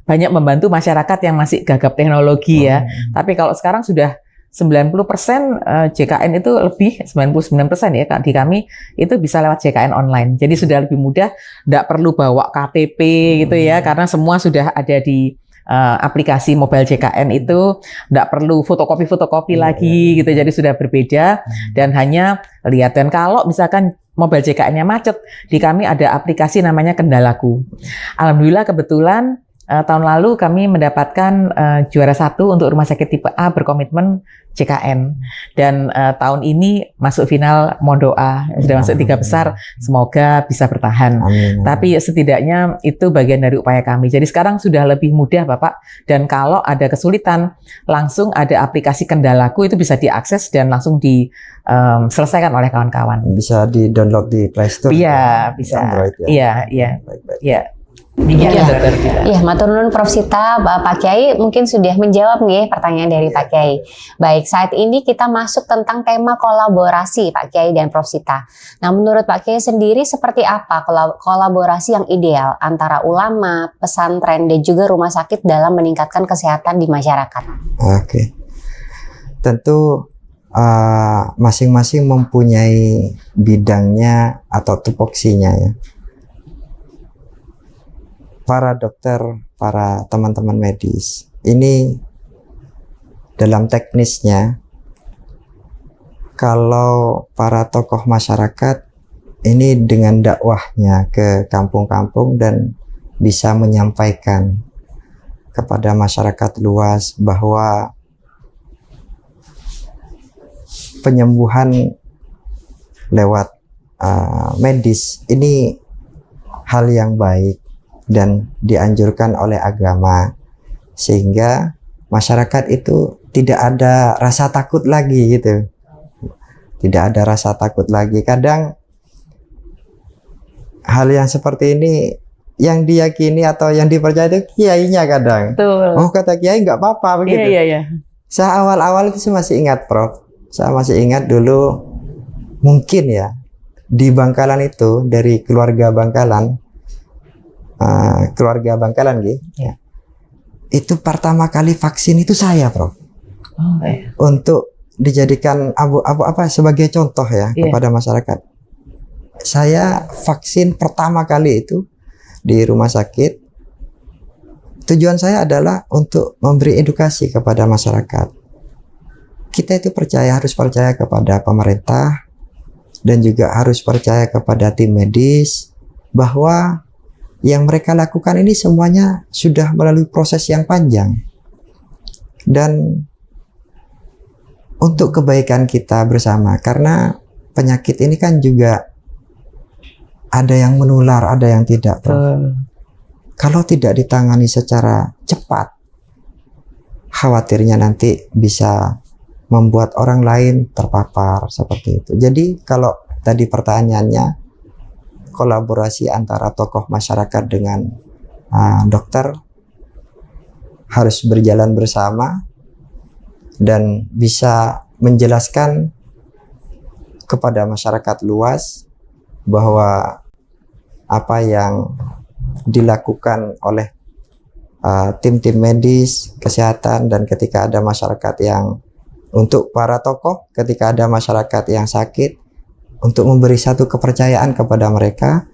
banyak membantu masyarakat yang masih gagap teknologi ya. Tapi kalau sekarang sudah 90% JKN itu lebih 99% ya di kami itu bisa lewat JKN online. Jadi sudah lebih mudah, nggak perlu bawa KTP gitu ya, karena semua sudah ada di aplikasi mobile JKN itu, nggak perlu fotokopi lagi gitu, jadi sudah berbeda dan hanya lihat. Dan kalau misalkan mobile JKN-nya macet, di kami ada aplikasi namanya Kendalaku. Alhamdulillah kebetulan tahun lalu kami mendapatkan juara 1 untuk rumah sakit tipe A berkomitmen JKN. Dan tahun ini masuk final, mohon doa, sudah masuk 3 besar, semoga bisa bertahan. Amin. Tapi setidaknya itu bagian dari upaya kami. Jadi sekarang sudah lebih mudah Bapak, dan kalau ada kesulitan, langsung ada aplikasi Kendalaku, itu bisa diakses dan langsung diselesaikan oleh kawan-kawan. Bisa di-download di Play Store? Iya, bisa. Android ya? Iya, iya. Baik-baik. Iya. Demikian dokter kita. Iya, matur nuwun Prof Sita. Pak Kiai mungkin sudah menjawab nih pertanyaan dari Pak Kiai. Baik, saat ini kita masuk tentang tema kolaborasi Pak Kiai dan Prof Sita. Nah, menurut Pak Kiai sendiri seperti apa kolaborasi yang ideal antara ulama, pesantren dan juga rumah sakit dalam meningkatkan kesehatan di masyarakat? Oke. Tentu masing-masing mempunyai bidangnya atau tupoksinya ya. Para dokter, para teman-teman medis, ini dalam teknisnya, kalau para tokoh masyarakat ini dengan dakwahnya ke kampung-kampung dan bisa menyampaikan kepada masyarakat luas bahwa penyembuhan lewat medis ini hal yang baik dan dianjurkan oleh agama, sehingga masyarakat itu tidak ada rasa takut lagi gitu, tidak ada rasa takut lagi. Kadang hal yang seperti ini yang diyakini atau yang dipercaya itu kiainya kadang. Betul. Oh, kata kiai nggak apa-apa begitu. Iya. Saya awal-awal itu masih ingat Prof, saya masih ingat dulu mungkin ya di Bangkalan itu, dari keluarga Bangkalan gitu. Ya. Itu pertama kali vaksin itu saya Prof. Oh, iya. Untuk dijadikan apa sebagai contoh ya kepada masyarakat. Saya vaksin pertama kali itu di rumah sakit. Tujuan saya adalah untuk memberi edukasi kepada masyarakat. Kita itu harus percaya kepada pemerintah dan juga harus percaya kepada tim medis bahwa yang mereka lakukan ini semuanya sudah melalui proses yang panjang dan untuk kebaikan kita bersama, karena penyakit ini kan juga ada yang menular, ada yang tidak. Kalau tidak ditangani secara cepat, khawatirnya nanti bisa membuat orang lain terpapar seperti itu. Jadi kalau tadi pertanyaannya, kolaborasi antara tokoh masyarakat dengan dokter harus berjalan bersama dan bisa menjelaskan kepada masyarakat luas bahwa apa yang dilakukan oleh tim-tim medis kesehatan, dan ketika ada masyarakat yang untuk para tokoh, ketika ada masyarakat yang sakit, untuk memberi satu kepercayaan kepada mereka,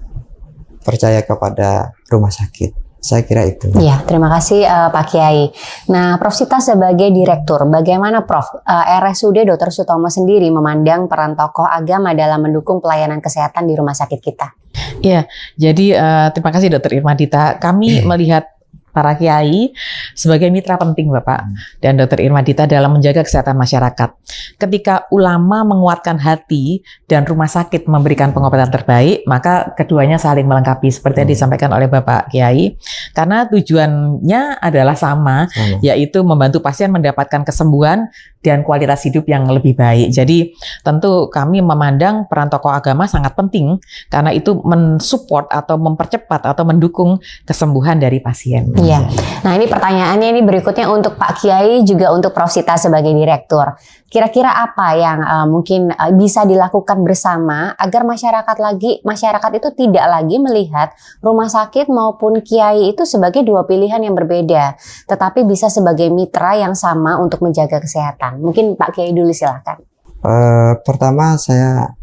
percaya kepada rumah sakit. Saya kira itu. Iya, terima kasih Pak Kiai. Nah, Prof Sita sebagai direktur, bagaimana Prof RSUD Dr. Sutomo sendiri memandang peran tokoh agama dalam mendukung pelayanan kesehatan di rumah sakit kita? Iya, jadi terima kasih Dr. Irmadita. Kami melihat para kiai sebagai mitra penting Bapak dan Dr. Irmadita dalam menjaga kesehatan masyarakat. Ketika ulama menguatkan hati dan rumah sakit memberikan pengobatan terbaik, maka keduanya saling melengkapi seperti yang disampaikan oleh Bapak Kiai. Karena tujuannya adalah sama, yaitu membantu pasien mendapatkan kesembuhan dan kualitas hidup yang lebih baik. Jadi tentu kami memandang peran tokoh agama sangat penting karena itu mensupport atau mempercepat atau mendukung kesembuhan dari pasien. Iya. Nah, ini pertanyaannya ini berikutnya untuk Pak Kiai juga untuk Prof Sita sebagai direktur. Kira-kira apa yang mungkin bisa dilakukan bersama agar masyarakat itu tidak lagi melihat rumah sakit maupun kiai itu sebagai dua pilihan yang berbeda, tetapi bisa sebagai mitra yang sama untuk menjaga kesehatan. Mungkin Pak Kiai dulu silakan. Pertama saya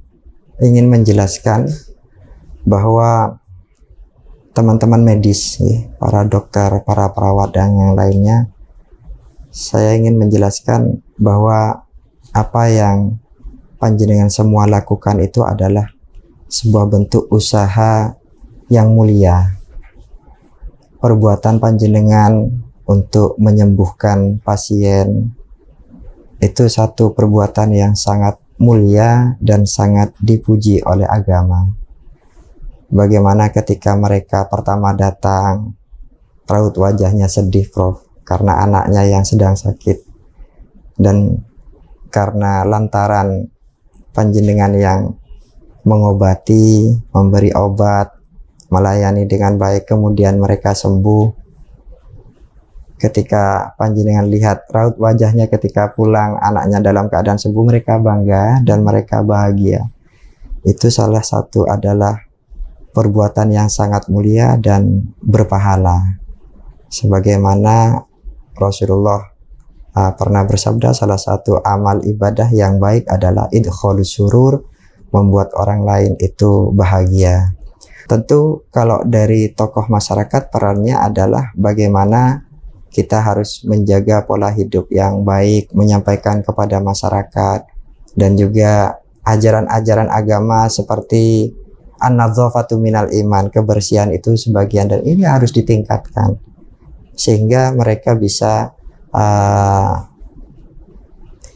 ingin menjelaskan bahwa teman-teman medis, para dokter, para perawat dan yang lainnya, saya ingin menjelaskan bahwa apa yang panjenengan semua lakukan itu adalah sebuah bentuk usaha yang mulia. Perbuatan panjenengan untuk menyembuhkan pasien itu satu perbuatan yang sangat mulia dan sangat dipuji oleh agama. Bagaimana ketika mereka pertama datang, raut wajahnya sedih Prof, karena anaknya yang sedang sakit, dan karena lantaran panjenengan yang mengobati, memberi obat, melayani dengan baik, kemudian mereka sembuh. Ketika panjenengan lihat raut wajahnya ketika pulang anaknya dalam keadaan sembuh, mereka bangga dan mereka bahagia. Itu salah satu adalah perbuatan yang sangat mulia dan berpahala. Sebagaimana Rasulullah pernah bersabda, salah satu amal ibadah yang baik adalah idkhalus surur, membuat orang lain itu bahagia. Tentu kalau dari tokoh masyarakat perannya adalah bagaimana kita harus menjaga pola hidup yang baik, menyampaikan kepada masyarakat, dan juga ajaran-ajaran agama seperti an-nadzafatu minal iman, kebersihan itu sebagian, dan ini harus ditingkatkan sehingga mereka bisa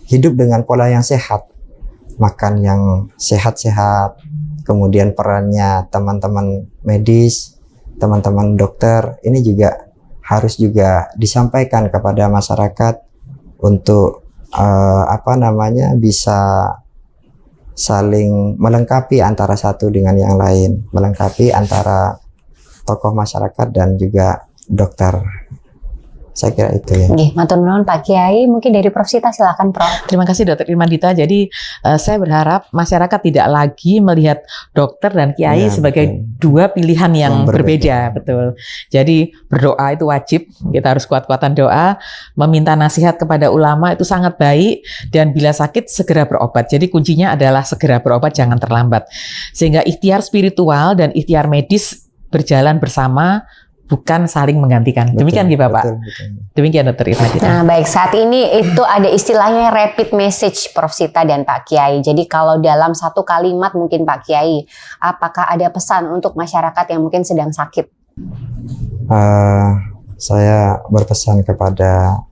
hidup dengan pola yang sehat, makan yang sehat-sehat. Kemudian perannya teman-teman medis, teman-teman dokter ini juga harus juga disampaikan kepada masyarakat untuk bisa saling melengkapi antara satu dengan yang lain, melengkapi antara tokoh masyarakat dan juga dokter. Saya kira itu ya. Nggih, matur nuwun Pak Kiai. Mungkin dari Prof Sita silakan Prof. Terima kasih Dr. Irmandita. Jadi saya berharap masyarakat tidak lagi melihat dokter dan kiai Ya, sebagai dua pilihan yang berbeda. Betul. Jadi berdoa itu wajib, kita harus kuat-kuatan doa, meminta nasihat kepada ulama itu sangat baik, dan bila sakit segera berobat. Jadi kuncinya adalah segera berobat, jangan terlambat. Sehingga ikhtiar spiritual dan ikhtiar medis berjalan bersama, bukan saling menggantikan. Demikian gitu Bapak. Betul. Demikian Dr. Irmandita. Nah baik, saat ini itu ada istilahnya rapid message Prof Sita dan Pak Kiai. Jadi kalau dalam satu kalimat mungkin Pak Kiai, apakah ada pesan untuk masyarakat yang mungkin sedang sakit? Saya berpesan kepada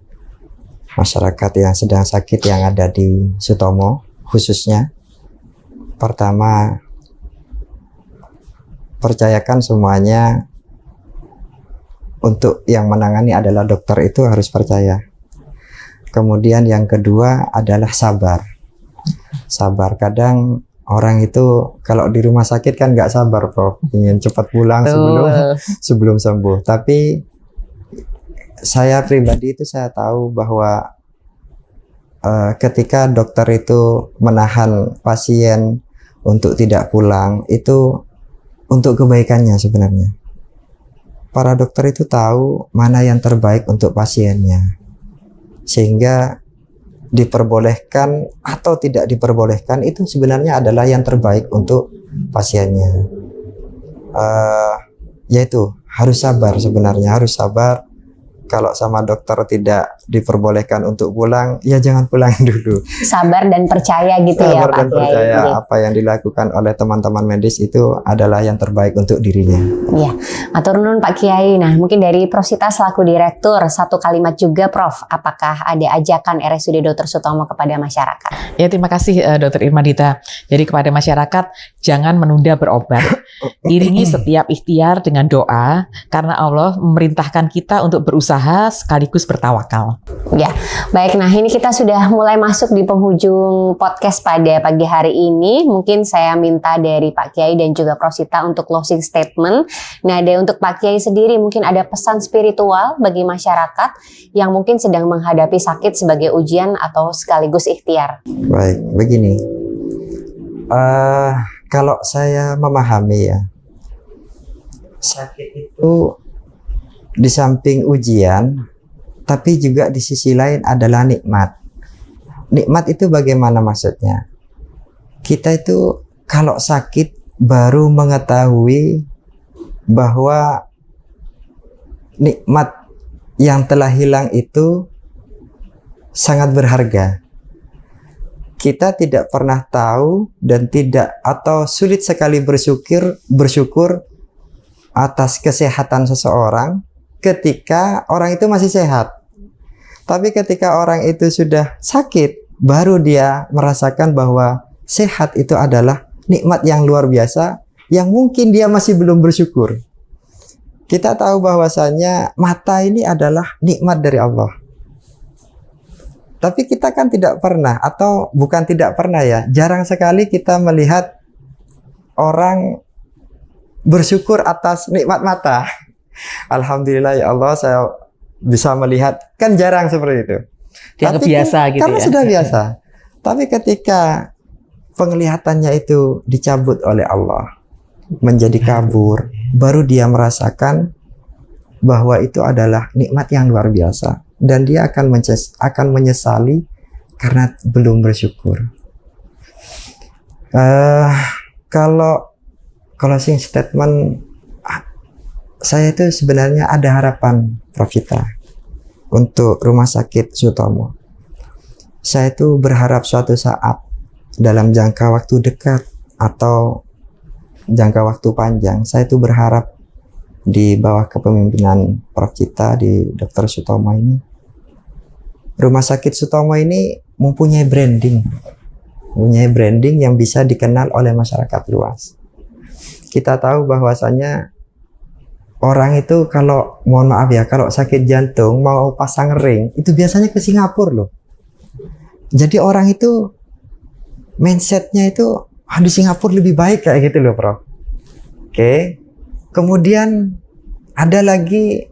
masyarakat yang sedang sakit yang ada di Sutomo khususnya. Pertama, percayakan semuanya untuk yang menangani adalah dokter, itu harus percaya. Kemudian yang kedua adalah sabar. Sabar. Kadang orang itu kalau di rumah sakit kan nggak sabar, Prof. Ingin cepat pulang sebelum sembuh. Tapi saya pribadi itu saya tahu bahwa ketika dokter itu menahan pasien untuk tidak pulang, itu untuk kebaikannya sebenarnya. Para dokter itu tahu mana yang terbaik untuk pasiennya, sehingga diperbolehkan atau tidak diperbolehkan itu sebenarnya adalah yang terbaik untuk pasiennya. Yaitu harus sabar, sebenarnya harus sabar. Kalau sama dokter tidak diperbolehkan untuk pulang, ya jangan pulang dulu. Sabar dan percaya gitu ya Pak Kiai. Sabar dan percaya apa yang dilakukan oleh teman-teman medis itu adalah yang terbaik untuk dirinya. Iya, matur nuwun Pak Kiai. Nah mungkin dari Prof Sita selaku direktur, satu kalimat juga Prof, apakah ada ajakan RSUD Dr. Sutomo kepada masyarakat? Ya terima kasih Dr. Irmandita. Jadi kepada masyarakat, jangan menunda berobat. Iringi setiap ikhtiar dengan doa, karena Allah memerintahkan kita untuk berusaha sekaligus bertawakal. Ya, baik. Nah ini kita sudah mulai masuk di penghujung podcast pada pagi hari ini. Mungkin saya minta dari Pak Kiai dan juga Prof Sita untuk closing statement. Nah, untuk Pak Kiai sendiri mungkin ada pesan spiritual bagi masyarakat yang mungkin sedang menghadapi sakit sebagai ujian atau sekaligus ikhtiar. Baik, begini. Kalau saya memahami ya, sakit itu di samping ujian, tapi juga di sisi lain adalah nikmat. Nikmat itu bagaimana maksudnya? Kita itu kalau sakit baru mengetahui bahwa nikmat yang telah hilang itu sangat berharga. Kita tidak pernah tahu dan sulit sekali bersyukur atas kesehatan seseorang ketika orang itu masih sehat. Tapi ketika orang itu sudah sakit, baru dia merasakan bahwa sehat itu adalah nikmat yang luar biasa yang mungkin dia masih belum bersyukur. Kita tahu bahwasanya mata ini adalah nikmat dari Allah. Tapi kita kan tidak pernah, atau bukan tidak pernah ya, jarang sekali kita melihat orang bersyukur atas nikmat mata. Alhamdulillah ya Allah saya bisa melihat, kan jarang seperti itu. Dianggap Tapi biasa gitu karena ya. sudah biasa. Tapi ketika penglihatannya itu dicabut oleh Allah, menjadi kabur, baru dia merasakan bahwa itu adalah nikmat yang luar biasa, dan dia akan menyesali karena belum bersyukur. Kalau closing statement saya itu sebenarnya ada harapan, Prof. Vita, untuk Rumah Sakit Sutomo. Saya itu berharap suatu saat dalam jangka waktu dekat atau jangka waktu panjang, saya itu berharap di bawah kepemimpinan Prof. Vita di Dr. Sutomo ini, Rumah Sakit Sutomo ini mempunyai branding yang bisa dikenal oleh masyarakat luas. Kita tahu bahwasanya orang itu kalau, mohon maaf ya, kalau sakit jantung mau pasang ring itu biasanya ke Singapura loh. Jadi orang itu mindsetnya itu di Singapura lebih baik kayak gitu loh, Prof. Oke. Kemudian ada lagi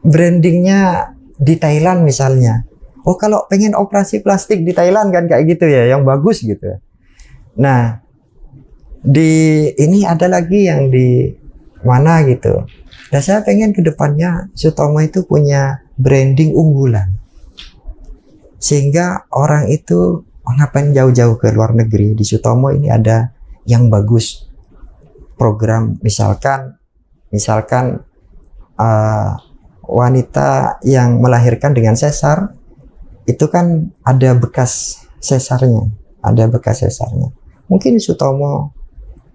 brandingnya di Thailand misalnya. Oh, kalau pengen operasi plastik di Thailand kan kayak gitu ya, yang bagus gitu. Nah, di ini ada lagi yang di mana gitu. Dan saya pengen ke depannya Sutomo itu punya branding unggulan, sehingga orang itu ngapain jauh-jauh ke luar negeri, di Sutomo ini ada yang bagus. Program misalkan wanita yang melahirkan dengan sesar itu kan ada bekas sesarnya. Mungkin Sutomo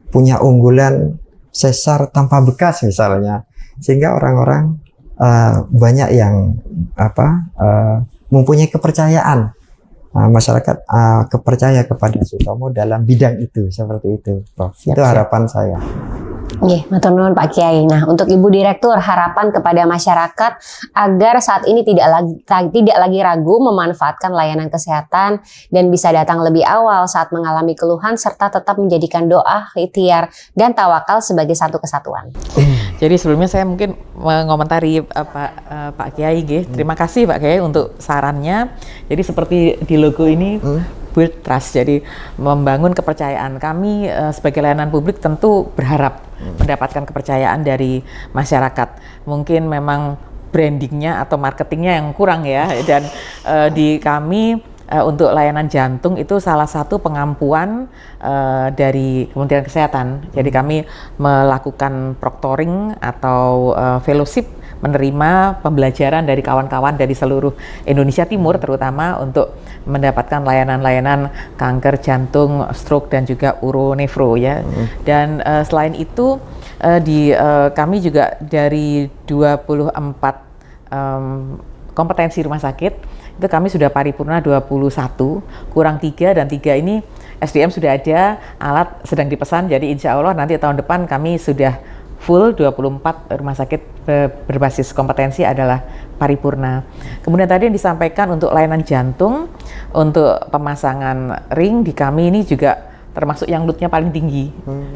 punya unggulan sesar tanpa bekas misalnya, sehingga orang-orang banyak yang mempunyai kepercayaan, masyarakat kepercaya kepada Sutomo dalam bidang itu, seperti itu, Prof. Itu harapan saya. Nggih, matur nuwun Pak Kiai. Nah, untuk Ibu Direktur, harapan kepada masyarakat agar saat ini tidak lagi ragu memanfaatkan layanan kesehatan dan bisa datang lebih awal saat mengalami keluhan, serta tetap menjadikan doa, ikhtiar, dan tawakal sebagai satu kesatuan. Jadi sebelumnya saya mungkin mengomentari Pak Kiai, terima kasih Pak Kiai untuk sarannya. Jadi seperti di logo ini, build trust, jadi membangun kepercayaan. Kami sebagai layanan publik tentu berharap mendapatkan kepercayaan dari masyarakat. Mungkin memang brandingnya atau marketingnya yang kurang ya, dan di kami untuk layanan jantung itu salah satu pengampuan dari Kementerian Kesehatan. Jadi kami melakukan proctoring atau fellowship, menerima pembelajaran dari kawan-kawan dari seluruh Indonesia Timur, terutama untuk mendapatkan layanan-layanan kanker jantung, stroke, dan juga uronefro ya. Dan selain itu kami juga dari 24 kompetensi rumah sakit itu kami sudah paripurna 21, kurang 3, dan 3 ini SDM sudah ada, alat sedang dipesan, jadi insya Allah nanti tahun depan kami sudah full 24 rumah sakit berbasis kompetensi adalah paripurna. Kemudian tadi yang disampaikan untuk layanan jantung, untuk pemasangan ring di kami ini juga termasuk yang load-nya paling tinggi.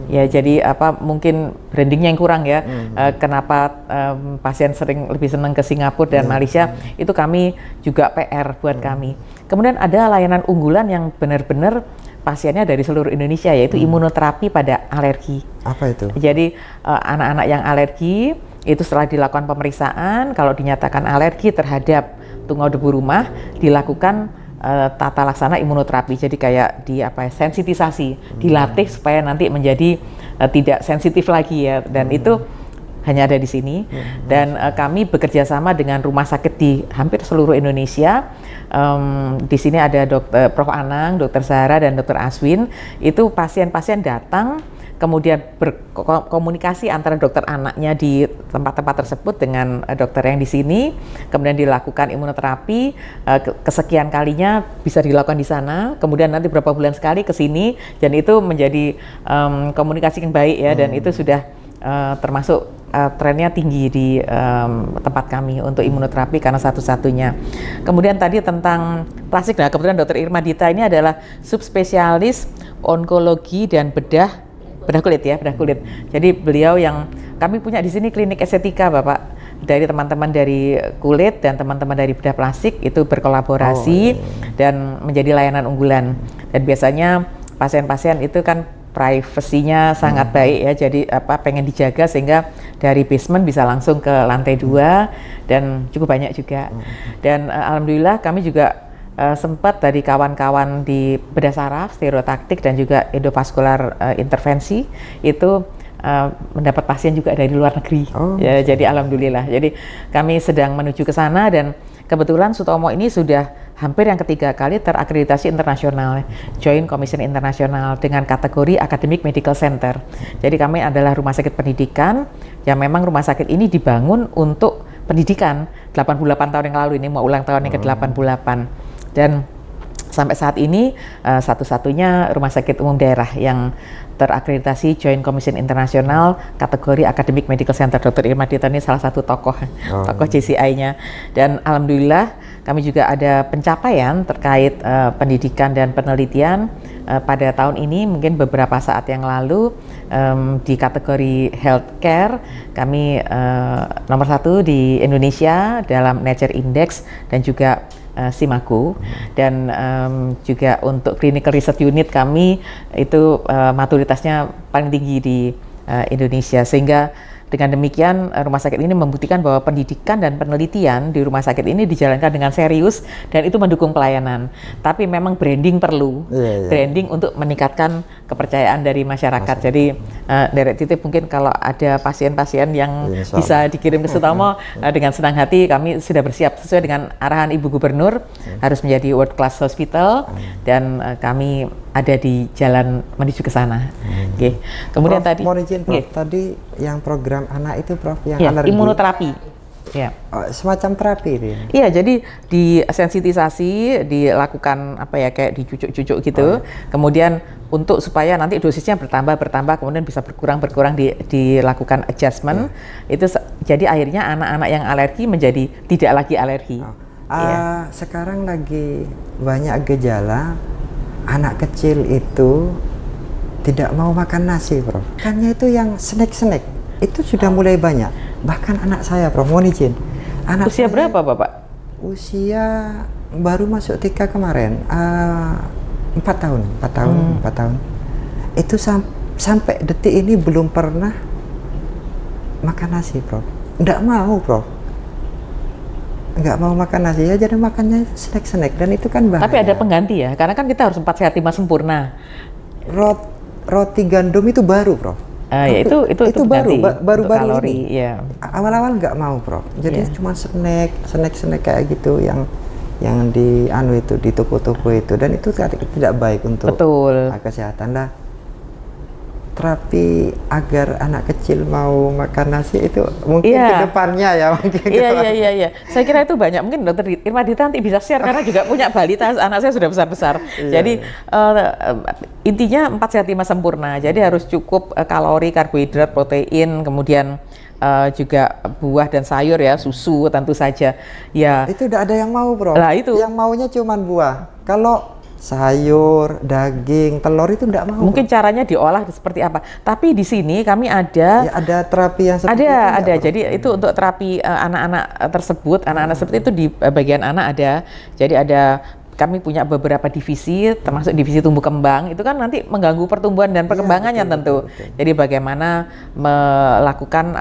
Ya, jadi mungkin brandingnya yang kurang ya. Kenapa pasien sering lebih senang ke Singapura dan Malaysia, itu kami juga PR buat kami. Kemudian ada layanan unggulan yang benar-benar pasiennya dari seluruh Indonesia, yaitu imunoterapi pada alergi. Apa itu? Jadi anak-anak yang alergi itu setelah dilakukan pemeriksaan, kalau dinyatakan alergi terhadap tungau debu rumah, dilakukan tata laksana imunoterapi. Jadi kayak sensitisasi, dilatih supaya nanti menjadi tidak sensitif lagi ya. Dan itu hanya ada di sini. Dan kami bekerja sama dengan rumah sakit di hampir seluruh Indonesia. Di sini ada Prof. Anang, Dr. Zahra, dan Dr. Aswin. Itu pasien-pasien datang, kemudian berkomunikasi antara dokter anaknya di tempat-tempat tersebut dengan dokter yang di sini, kemudian dilakukan imunoterapi, kesekian kalinya bisa dilakukan di sana, kemudian nanti berapa bulan sekali ke sini, dan itu menjadi komunikasi yang baik ya, dan itu sudah termasuk trennya tinggi di tempat kami untuk imunoterapi karena satu-satunya. Kemudian tadi tentang plastik, nah kebetulan Dr. Irma Dita ini adalah subspesialis onkologi dan bedah bedah kulit. Jadi beliau yang kami punya di sini klinik estetika, Bapak. Dari teman-teman dari kulit dan teman-teman dari bedah plastik itu berkolaborasi dan menjadi layanan unggulan. Dan biasanya pasien-pasien itu kan privasinya sangat baik ya, jadi pengen dijaga sehingga dari basement bisa langsung ke lantai 2 dan cukup banyak juga. Dan alhamdulillah kami juga sempat dari kawan-kawan di bedah saraf, stereotaktik dan juga endovaskular intervensi itu mendapat pasien juga dari luar negeri. Ya, jadi alhamdulillah. Jadi kami sedang menuju ke sana dan kebetulan Sutomo ini sudah hampir yang ketiga kali terakreditasi internasional, Joint Commission Internasional dengan kategori Academic Medical Center. Jadi kami adalah rumah sakit pendidikan yang memang rumah sakit ini dibangun untuk pendidikan 88 tahun yang lalu, ini mau ulang tahun yang ke-88. Dan sampai saat ini satu-satunya rumah sakit umum daerah yang terakreditasi Joint Commission Internasional kategori Academic Medical Center. Dr. Irma Dito ini salah satu tokoh JCI-nya. Dan alhamdulillah kami juga ada pencapaian terkait pendidikan dan penelitian pada tahun ini. Mungkin beberapa saat yang lalu di kategori healthcare kami nomor 1 di Indonesia dalam Nature Index dan juga SIMAKU, dan juga untuk clinical research unit kami itu maturitasnya paling tinggi di Indonesia, sehingga dengan demikian rumah sakit ini membuktikan bahwa pendidikan dan penelitian di rumah sakit ini dijalankan dengan serius dan itu mendukung pelayanan. Tapi memang branding perlu, branding untuk meningkatkan kepercayaan dari masyarakat. Jadi Direct Titip mungkin kalau ada pasien-pasien yang bisa dikirim ke Sutomo dengan senang hati kami sudah bersiap sesuai dengan arahan Ibu Gubernur harus menjadi world class hospital dan kami ada di jalan menuju ke sana. Oke. Kemudian Prof, tadi mohon izin, Prof. Tadi yang program anak itu, Prof, yang ya, alergi. imunoterapi. Ya. Semacam terapi itu ya? Iya, jadi disensitisasi, dilakukan kayak dicucuk-cucuk gitu. Kemudian untuk supaya nanti dosisnya bertambah, kemudian bisa berkurang dilakukan adjustment. Itu jadi akhirnya anak-anak yang alergi menjadi tidak lagi alergi. Sekarang lagi banyak gejala anak kecil itu tidak mau makan nasi, Prof. Makannya itu yang snack itu sudah mulai banyak. Bahkan anak saya, Prof, mohon izin. Usia berapa, Bapak? Usia baru masuk TK kemarin, 4 tahun. Itu sampai detik ini belum pernah makan nasi, Prof. Nggak mau, Prof. Nggak mau makan nasi ya, jadi makannya snack dan itu kan bahaya. Tapi ada pengganti ya, karena kan kita harus 4 sehat 5 sempurna. Roti gandum itu baru, Prof. Ya itu baru kalori, ini. Ya. Awal-awal nggak mau, Prof. Jadi cuma snack kayak gitu yang di toko-toko itu, dan itu tidak baik untuk kesehatan lah. Terapi agar anak kecil mau makan nasi itu mungkin ke depannya ya, Iya. Saya kira itu banyak. Mungkin Dr. Irma Dito nanti bisa share karena juga punya balita, anak saya sudah besar-besar. Jadi intinya 4 sehat 5 sempurna. Jadi harus cukup kalori, karbohidrat, protein, kemudian juga buah dan sayur ya, susu tentu saja. Ya. Itu udah ada yang mau, Bro. Lah itu. Yang maunya cuman buah. Kalau sayur, daging, telur itu enggak mau. Mungkin caranya diolah seperti apa. Tapi di sini kami ada ada terapi yang seperti itu. Ada. Jadi itu untuk terapi anak-anak tersebut, anak-anak seperti itu di bagian anak ada. Jadi kami punya beberapa divisi, termasuk divisi tumbuh kembang. Itu kan nanti mengganggu pertumbuhan dan perkembangannya betul. Jadi bagaimana melakukan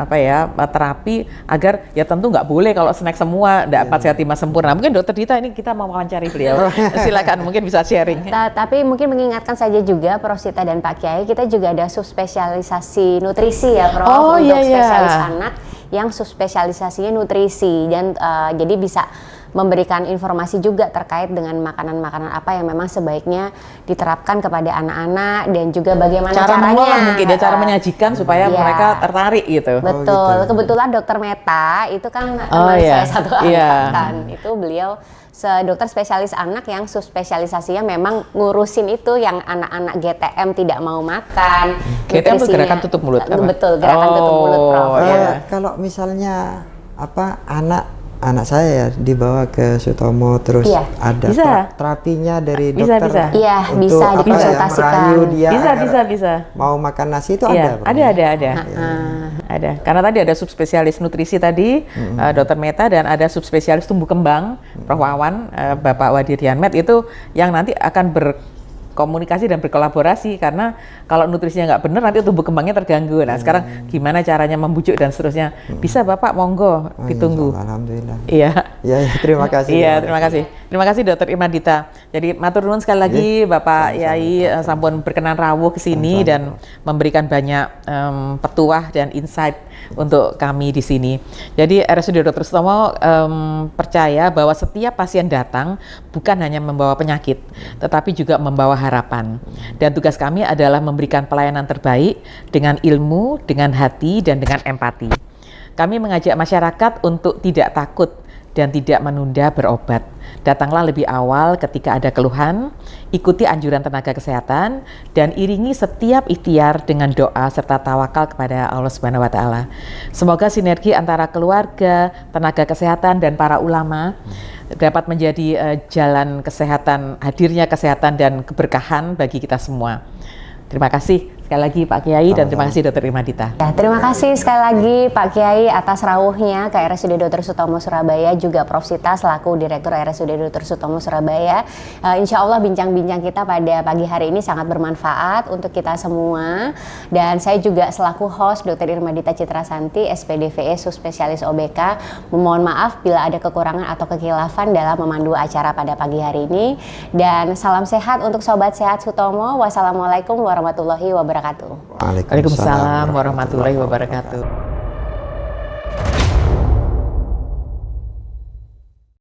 terapi agar ya tentu nggak boleh kalau snack semua, enggak 4 sehat 5 sempurna. Mungkin Dokter Dita ini kita mau wawancari beliau. Silakan, mungkin bisa sharing. Tapi mungkin mengingatkan saja juga Prof Sita dan Pak Kiai, kita juga ada subspesialisasi nutrisi ya, Prof, untuk spesialis anak yang subspesialisasinya nutrisi, dan jadi bisa memberikan informasi juga terkait dengan makanan-makanan apa yang memang sebaiknya diterapkan kepada anak-anak, dan juga bagaimana caranya mungkin cara menyajikan supaya mereka tertarik gitu. Betul. Kebetulan Dokter Meta itu kan saya satu angkatan. Itu beliau dokter spesialis anak yang subspesialisasinya memang ngurusin itu yang anak-anak GTM tidak mau makan. GTM itu gerakan tutup mulut. Betul, gerakan tutup mulut, Prof. Kalau misalnya anak anak saya ya dibawa ke Sutomo terus Iya. ada Bisa. Terapinya dari Bisa, dokter. bisa. Iya, untuk bisa apa ya, dikonsultasikan. merayu dia Bisa. mau makan nasi itu Iya, ada. Pak? ada. Ada. Karena tadi ada subspesialis nutrisi tadi, Dr. Meta, dan ada subspesialis tumbuh kembang, Prof. Wawan, Bapak Wadirian Med, itu yang nanti akan berkomunikasi dan berkolaborasi, karena kalau nutrisinya nggak benar nanti tumbuh kembangnya terganggu. Nah, sekarang gimana caranya membujuk dan seterusnya? Bisa Bapak, monggo, Oh, ditunggu. insya Allah, alhamdulillah. Iya. Ya, terima kasih. Iya, terima kasih. Terima kasih Dr. Irmadita. Jadi matur nuwun sekali lagi Bapak Yai sampun berkenan rawuh ke sini dan memberikan banyak petuah dan insight untuk kami di sini. Jadi RSUD Dr. Sutomo percaya bahwa setiap pasien datang bukan hanya membawa penyakit, tetapi juga membawa harapan. Dan tugas kami adalah memberikan pelayanan terbaik dengan ilmu, dengan hati, dan dengan empati. Kami mengajak masyarakat untuk tidak takut dan tidak menunda berobat. Datanglah lebih awal ketika ada keluhan, ikuti anjuran tenaga kesehatan, dan iringi setiap ikhtiar dengan doa serta tawakal kepada Allah Subhanahu wa Ta'ala. Semoga sinergi antara keluarga, tenaga kesehatan, dan para ulama dapat menjadi jalan kesehatan, hadirnya kesehatan dan keberkahan bagi kita semua. Terima kasih sekali lagi Pak Kiai dan terima kasih Dr. Irmadita. Ya, terima kasih sekali lagi Pak Kiai atas rawuhnya ke RSUD Dr. Sutomo Surabaya, juga Prof. Sita selaku Direktur RSUD Dr. Sutomo Surabaya. Insya Allah bincang-bincang kita pada pagi hari ini sangat bermanfaat untuk kita semua. Dan saya juga selaku host Dr. Irmadita Citrasanti, SPDVE Subspesialis OBK, memohon maaf bila ada kekurangan atau kekhilafan dalam memandu acara pada pagi hari ini. Dan salam sehat untuk Sobat Sehat Sutomo. Wassalamualaikum warahmatullahi wabarakatuh. Waalaikumsalam warahmatullahi wabarakatuh.